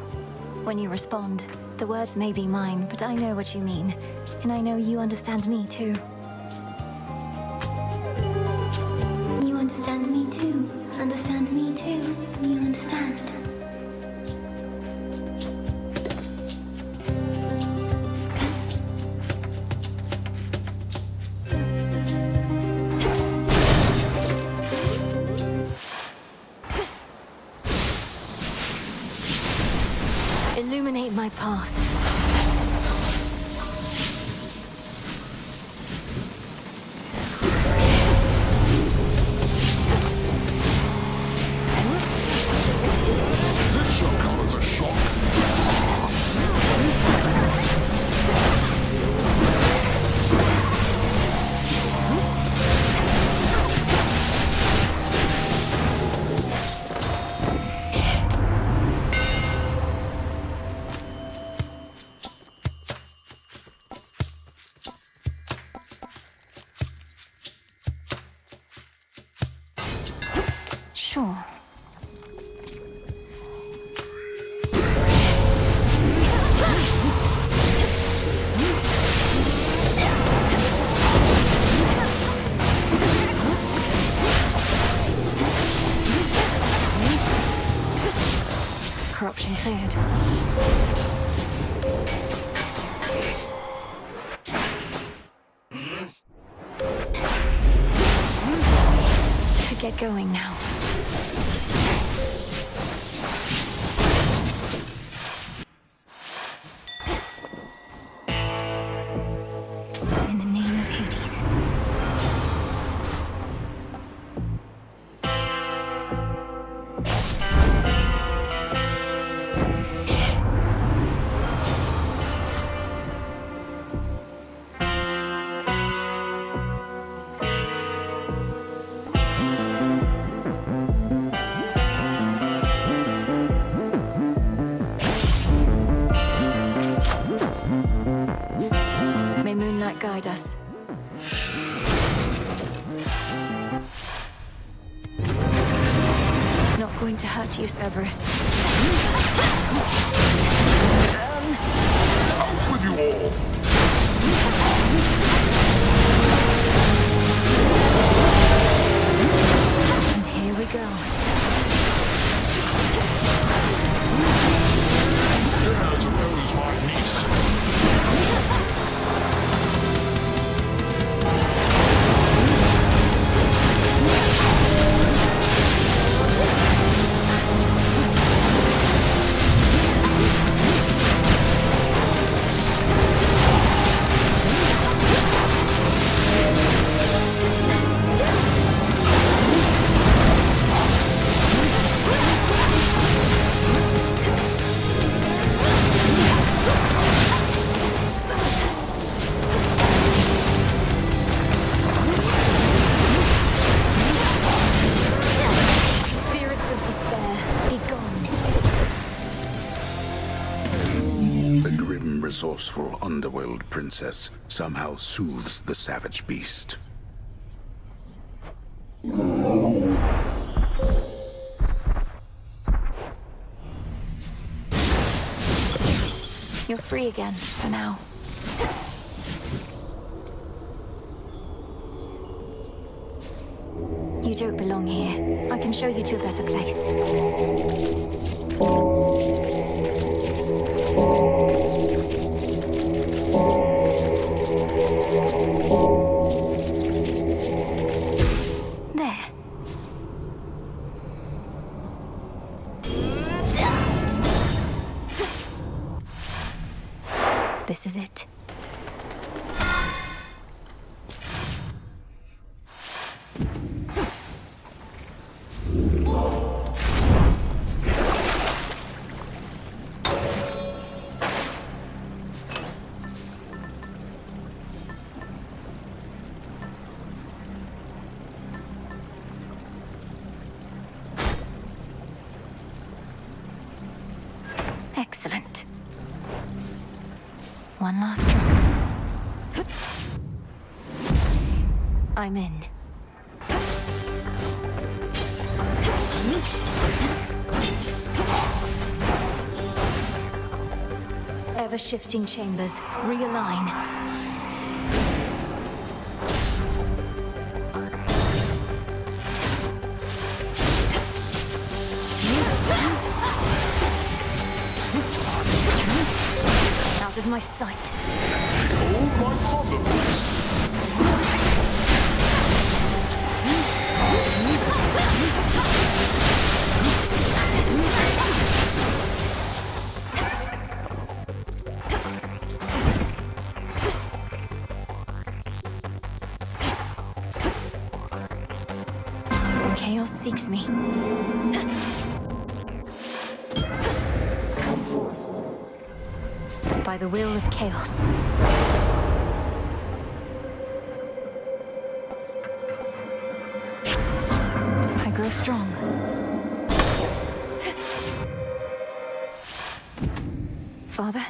When you respond, the words may be mine, but I know what you mean. And I know you understand me too. You understand me too. Understand me too. You understand. Illuminate my path. This shall come as a shock. get going now. In the name of Hades. May moonlight guide us. Not going to hurt you, Cerberus. Out with you all! And here we go. Dare to oppose my neat. Spirits of despair, be gone. The grim, resourceful Underworld princess somehow soothes the savage beast. You're free again, for now. You don't belong here. I can show you to a better place. There. This is it. Excellent. One last drop. I'm in. Ever-shifting chambers. Realign. Out of my sight. Behold my thunderbolts! Chaos seeks me. By the will of chaos. I grow strong. Father?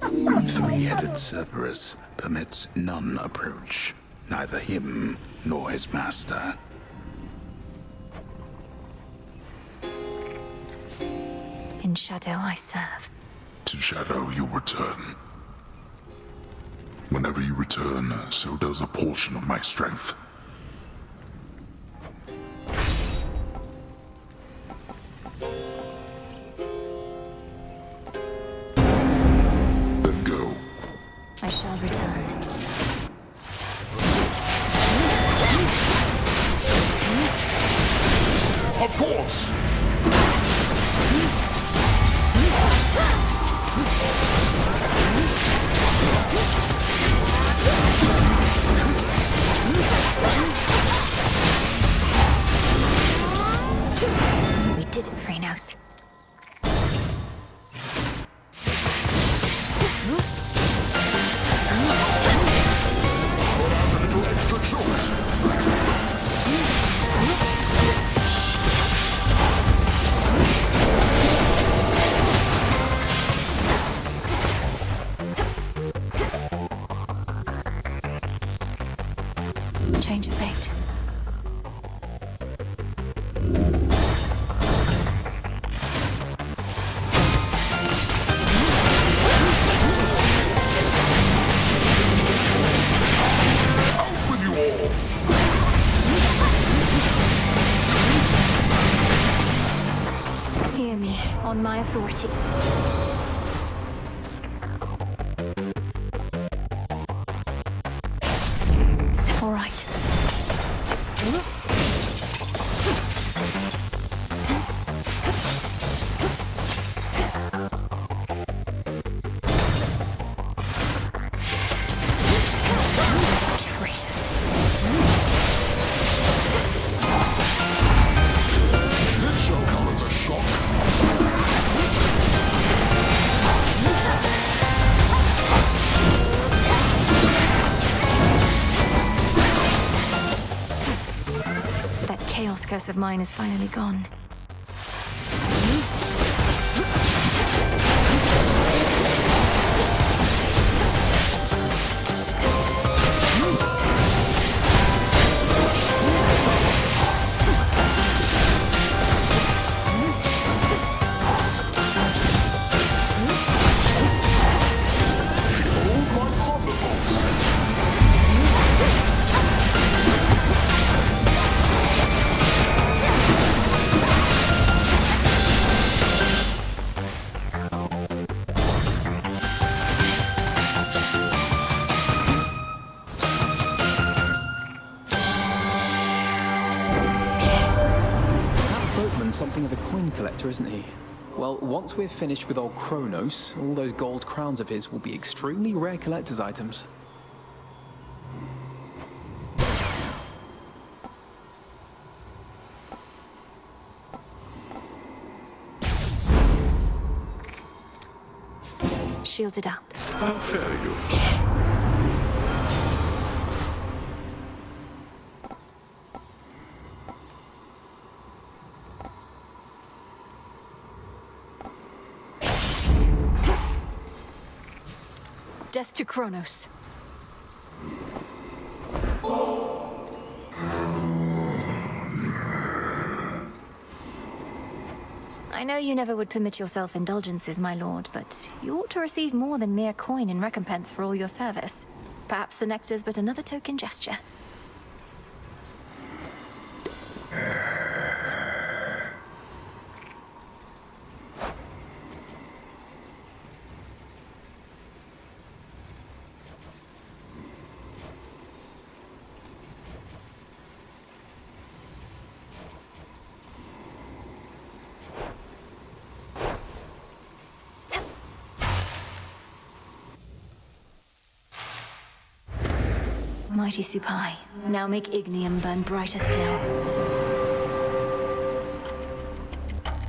Three-headed Cerberus permits none approach, neither him nor his master. In shadow I serve. To shadow you return. Whenever you return, so does a portion of my strength. Then go. I shall return. Of course! We did it, Chronos. Change of fate. Out with you all! Hear me, on my authority. All right. Traitors. This shall come as a shock. That chaos curse of mine is finally gone. Something of a coin collector, isn't he? Well, once we're finished with old Chronos, all those gold crowns of his will be extremely rare collector's items. Shielded up. How fair you. Death to Chronos. I know you never would permit yourself indulgences, my lord, but you ought to receive more than mere coin in recompense for all your service. Perhaps the nectar's but another token gesture. Mighty Supai, now make Ignium burn brighter still.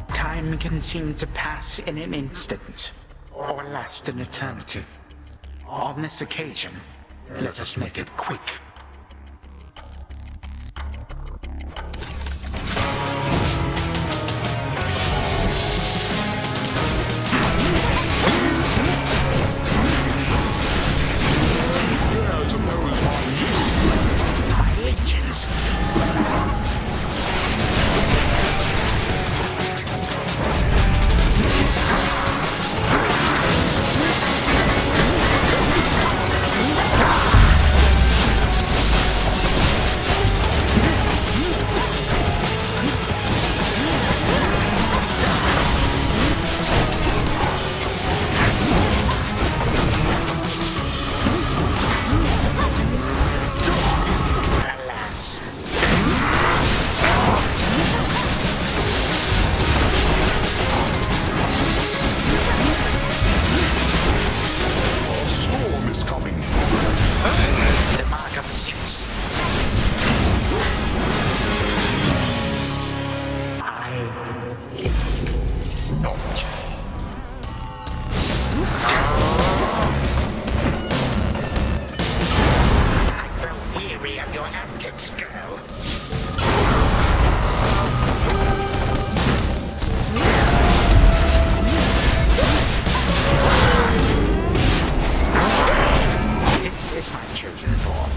Time can seem to pass in an instant, or last an eternity. On this occasion, let us make it quick. your antics, girl. This is my chosen form.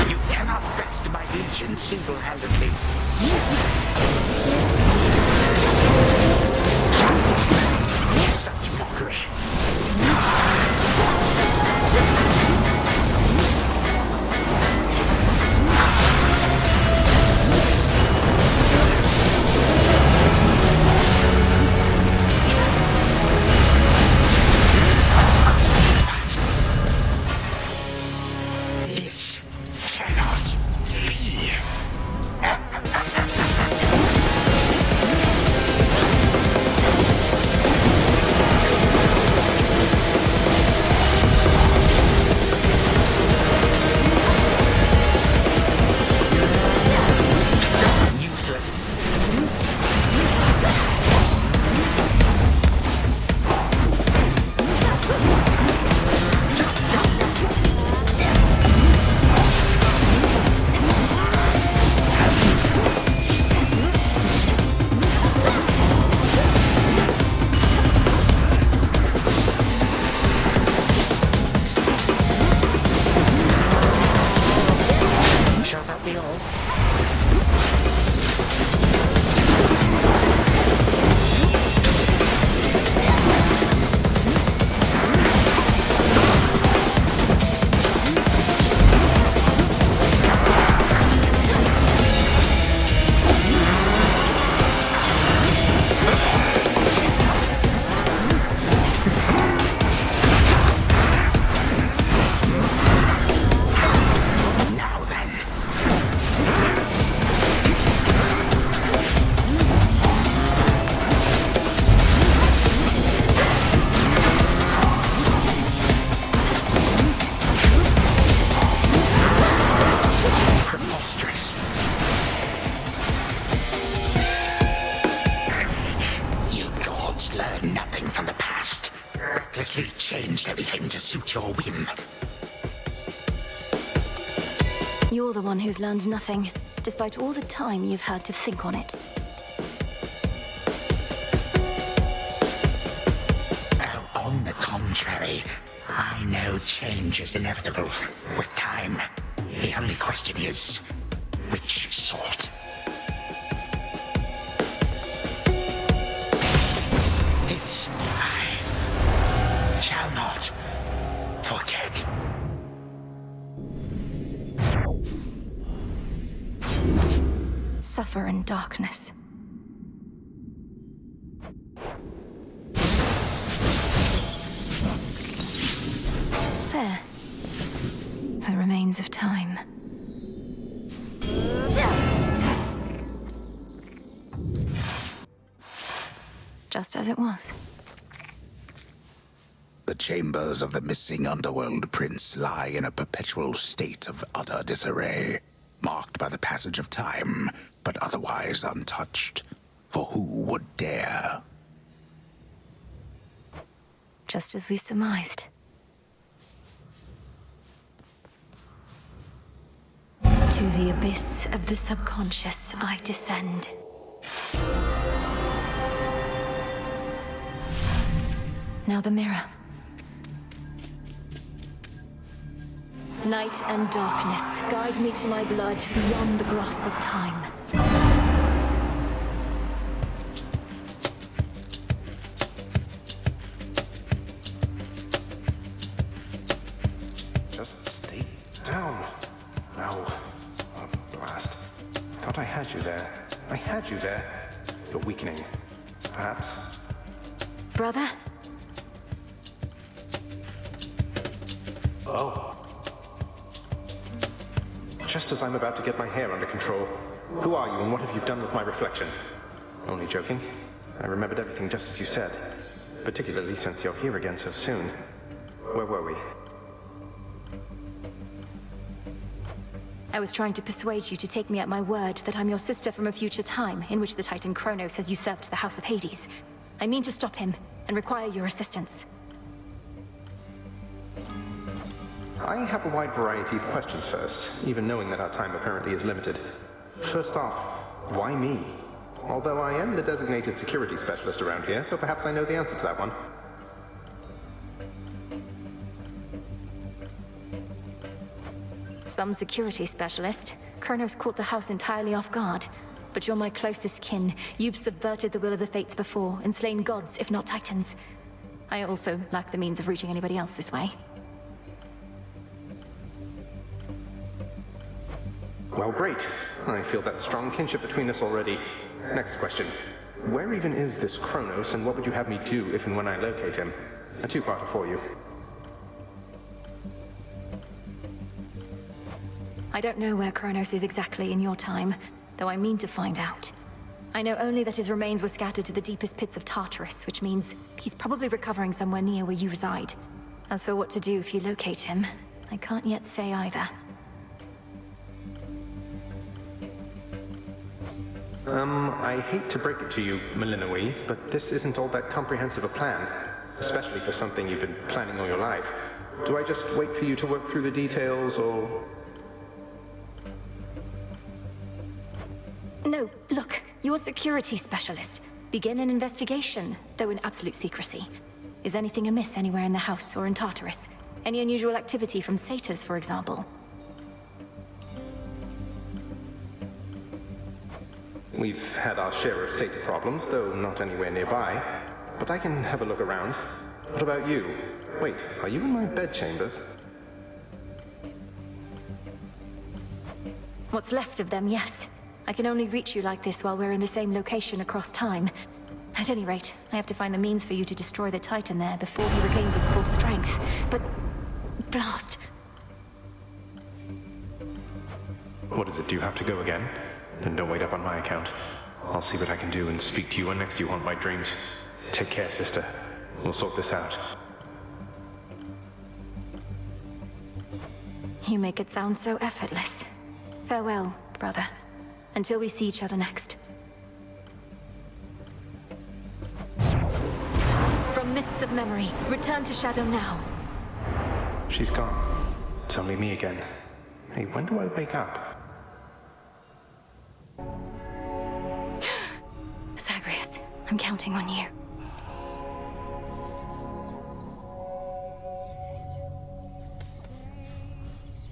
You cannot best my legion single-handedly. Such mockery. This cannot be. Shall that be all? Now then. Preposterous. You gods learn nothing from the past. Recklessly changed everything to suit your whim. You're the one who's learned nothing, despite all the time you've had to think on it. On the contrary, I know change is inevitable. With time, the only question is, which sort? This I shall not forget. Suffer in darkness. There. The remains of time. Just as it was. The chambers of the missing Underworld Prince lie in a perpetual state of utter disarray, marked by the passage of time, but otherwise untouched. For who would dare? Just as we surmised. To the abyss of the subconscious I descend. Now the mirror. Night and darkness, guide me to my blood beyond the grasp of time. Just stay down. No. Oh, blast. I thought I had you there. I had you there. You're weakening. Perhaps. Brother? Oh. Just as I'm about to get my hair under control. Who are you and what have you done with my reflection? Only joking. I remembered everything just as you said. Particularly since you're here again so soon. Where were we? I was trying to persuade you to take me at my word that I'm your sister from a future time in which the Titan Chronos has usurped the House of Hades. I mean to stop him and require your assistance. I have a wide variety of questions first, even knowing that our time apparently is limited. First off, why me? Although I am the designated security specialist around here, so perhaps I know the answer to that one. Some security specialist. Chronos caught the house entirely off guard. But you're my closest kin. You've subverted the will of the fates before, and slain gods, if not titans. I also lack the means of reaching anybody else this way. Well, great. I feel that strong kinship between us already. Next question. Where even is this Chronos, and what would you have me do if and when I locate him? A two-parter for you. I don't know where Chronos is exactly in your time, though I mean to find out. I know only that his remains were scattered to the deepest pits of Tartarus, which means he's probably recovering somewhere near where you reside. As for what to do if you locate him, I can't yet say either. I hate to break it to you, Melinoe, but this isn't all that comprehensive a plan, especially for something you've been planning all your life. Do I just wait for you to work through the details, or...? No, look, you're a security specialist. Begin an investigation, though in absolute secrecy. Is anything amiss anywhere in the house or in Tartarus? Any unusual activity from satyrs, for example? We've had our share of satyr problems, though not anywhere nearby. But I can have a look around. What about you? Wait, are you in my bedchambers? What's left of them, yes. I can only reach you like this while we're in the same location across time. At any rate, I have to find the means for you to destroy the Titan there before he regains his full strength. But... blast! What is it? Do you have to go again? Then don't wait up on my account. I'll see what I can do and speak to you when next you haunt my dreams. Take care, sister. We'll sort this out. You make it sound so effortless. Farewell, brother. Until we see each other next. From mists of memory, return to shadow now. She's gone. It's only me again. Hey, when do I wake up? Zagreus, I'm counting on you.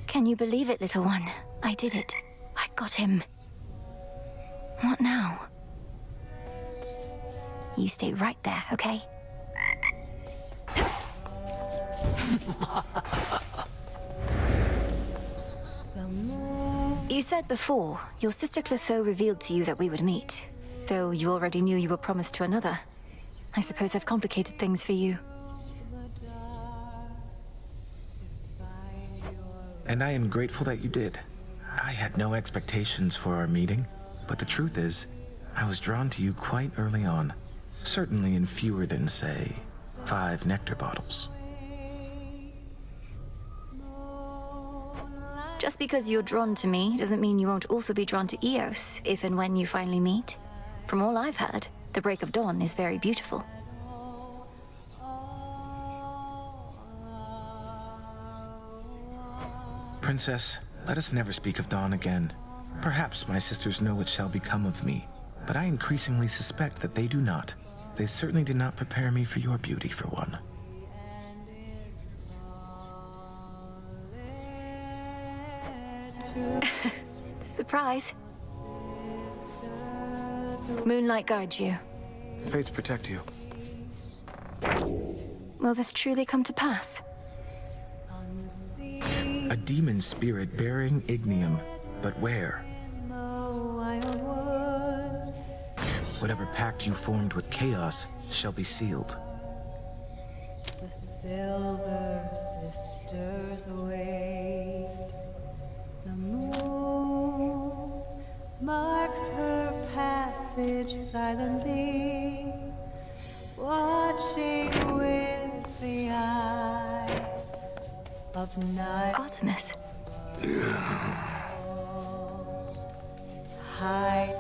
Can you believe it, little one? I did it. I got him. What now? You stay right there, okay? You said before, your sister Clotho revealed to you that we would meet. Though you already knew you were promised to another. I suppose I've complicated things for you. And I am grateful that you did. I had no expectations for our meeting, but the truth is, I was drawn to you quite early on. Certainly in fewer than, say, 5 nectar bottles. Just because you're drawn to me doesn't mean you won't also be drawn to Eos, if and when you finally meet. From all I've heard, the break of dawn is very beautiful. Princess, let us never speak of dawn again. Perhaps my sisters know what shall become of me, but I increasingly suspect that they do not. They certainly did not prepare me for your beauty, for one. Surprise. Moonlight guides you. Fates protect you. Will this truly come to pass? A demon spirit bearing ignium, but where? Whatever pact you formed with chaos shall be sealed. The silver sisters await. The moon marks her passage silently, watching with the eye of night. Artemis.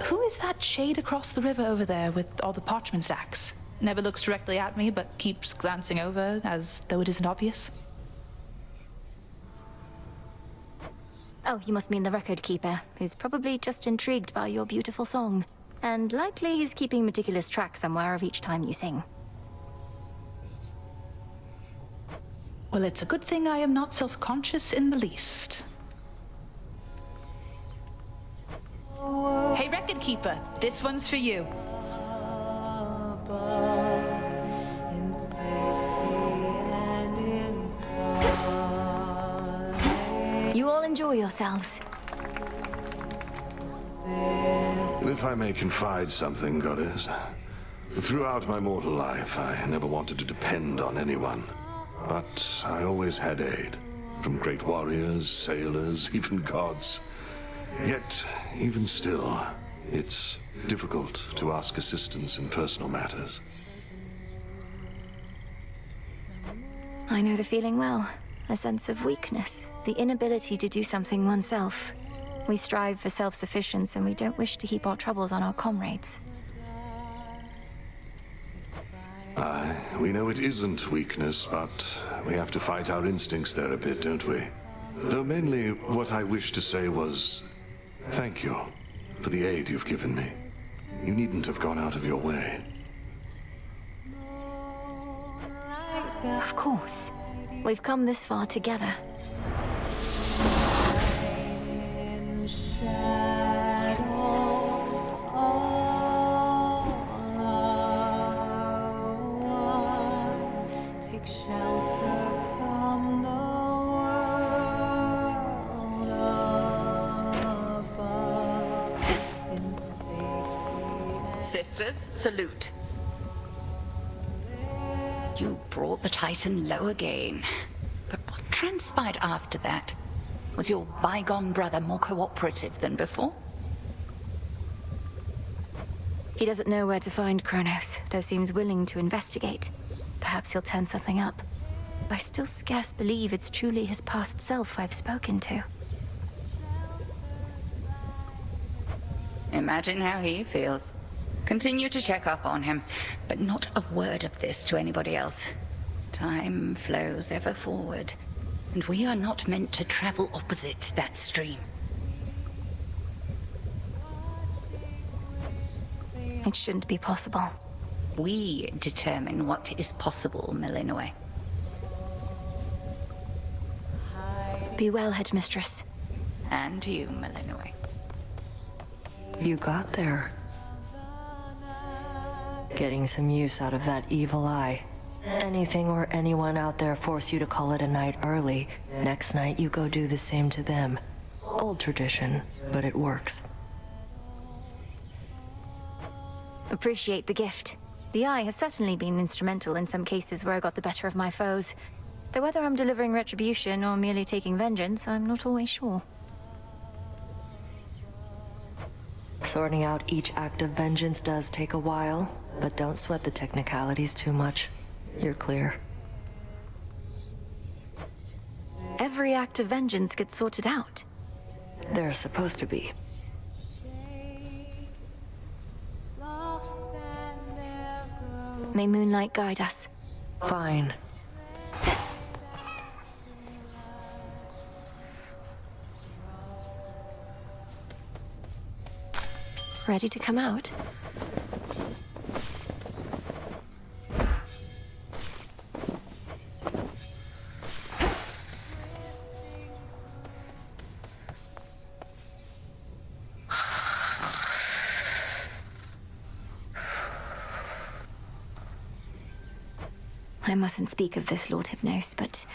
Who is that shade across the river over there with all the parchment stacks? Never looks directly at me, but keeps glancing over as though it isn't obvious. Oh, you must mean the record keeper, who's probably just intrigued by your beautiful song. And likely he's keeping meticulous track somewhere of each time you sing. Well, it's a good thing I am not self-conscious in the least. Hey, record keeper, this one's for you. You all enjoy yourselves. If I may confide something, Goddess. Throughout my mortal life, I never wanted to depend on anyone. But I always had aid. From great warriors, sailors, even gods. Yet, even still, it's difficult to ask assistance in personal matters. I know the feeling well. A sense of weakness, the inability to do something oneself. We strive for self-sufficiency and we don't wish to heap our troubles on our comrades. Aye, we know it isn't weakness, but we have to fight our instincts there a bit, don't we? Though mainly what I wished to say was thank you for the aid you've given me. You needn't have gone out of your way. Of course. We've come this far together. Take shelter from the world above. In safety. Sisters, salute. You brought the Titan low again. But what transpired after that? Was your bygone brother more cooperative than before? He doesn't know where to find Chronos, though seems willing to investigate. Perhaps he'll turn something up. I still scarce believe it's truly his past self I've spoken to. Imagine how he feels. Continue to check up on him, but not a word of this to anybody else. Time flows ever forward, and we are not meant to travel opposite that stream. It shouldn't be possible. We determine what is possible, Melinoe. Be well, Headmistress. And you, Melinoe. You got there. Getting some use out of that evil eye. Anything or anyone out there force you to call it a night early, next night you go do the same to them. Old tradition, but it works. Appreciate the gift. The eye has certainly been instrumental in some cases where I got the better of my foes. Though whether I'm delivering retribution or merely taking vengeance, I'm not always sure. Sorting out each act of vengeance does take a while, but don't sweat the technicalities too much. You're clear. Every act of vengeance gets sorted out. They're supposed to be. May moonlight guide us. Fine. Ready to come out? I mustn't speak of this, Lord Hypnos, but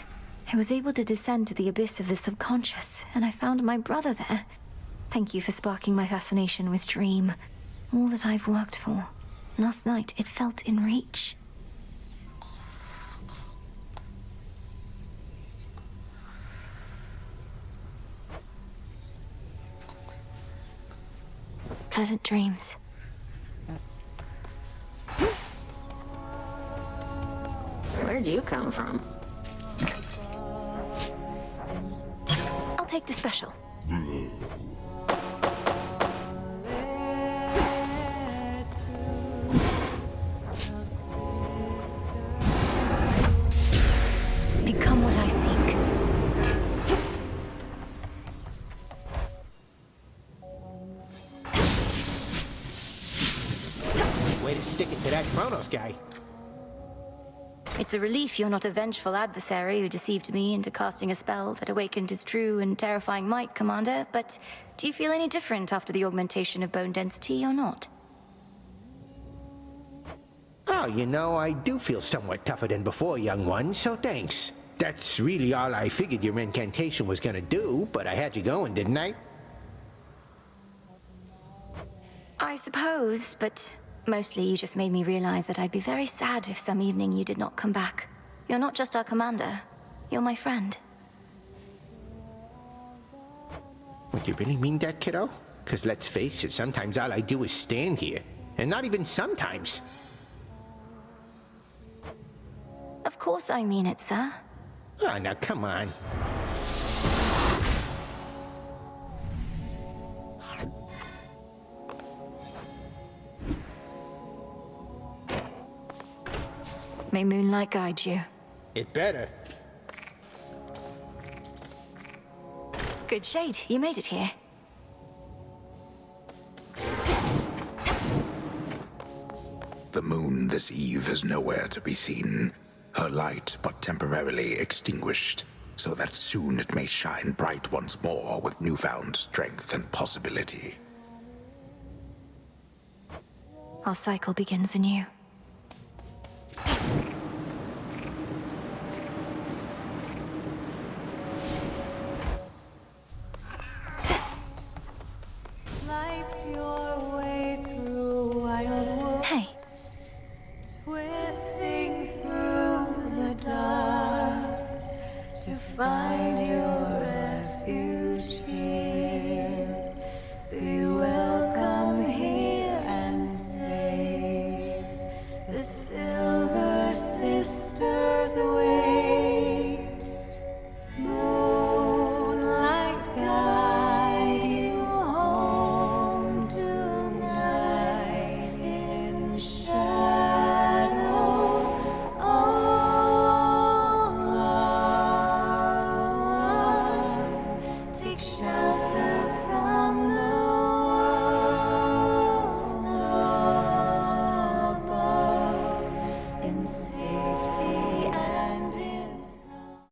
I was able to descend to the abyss of the subconscious, and I found my brother there. Thank you for sparking my fascination with Dream. All that I've worked for. Last night, it felt in reach. Pleasant dreams. Where'd you come from? I'll take the special. Become what I seek. guy. It's a relief you're not a vengeful adversary who deceived me into casting a spell that awakened his true and terrifying might, Commander, but do you feel any different after the augmentation of bone density or not? Oh, you know, I do feel somewhat tougher than before, young one, so thanks. That's really all I figured your incantation was gonna do, but I had you going, didn't I? I suppose, but mostly you just made me realize that I'd be very sad if some evening you did not come back. You're not just our commander, you're my friend. Would you really mean that, kiddo? Because let's face it, sometimes all I do is stand here. And not even sometimes. Of course I mean it, sir. Oh, now come on. May moonlight guide you. It better. Good shade, you made it here. The moon this eve is nowhere to be seen. Her light but temporarily extinguished, so that soon it may shine bright once more with newfound strength and possibility. Our cycle begins anew. Lights your way through wild Hey. Twisting through the dark to find you.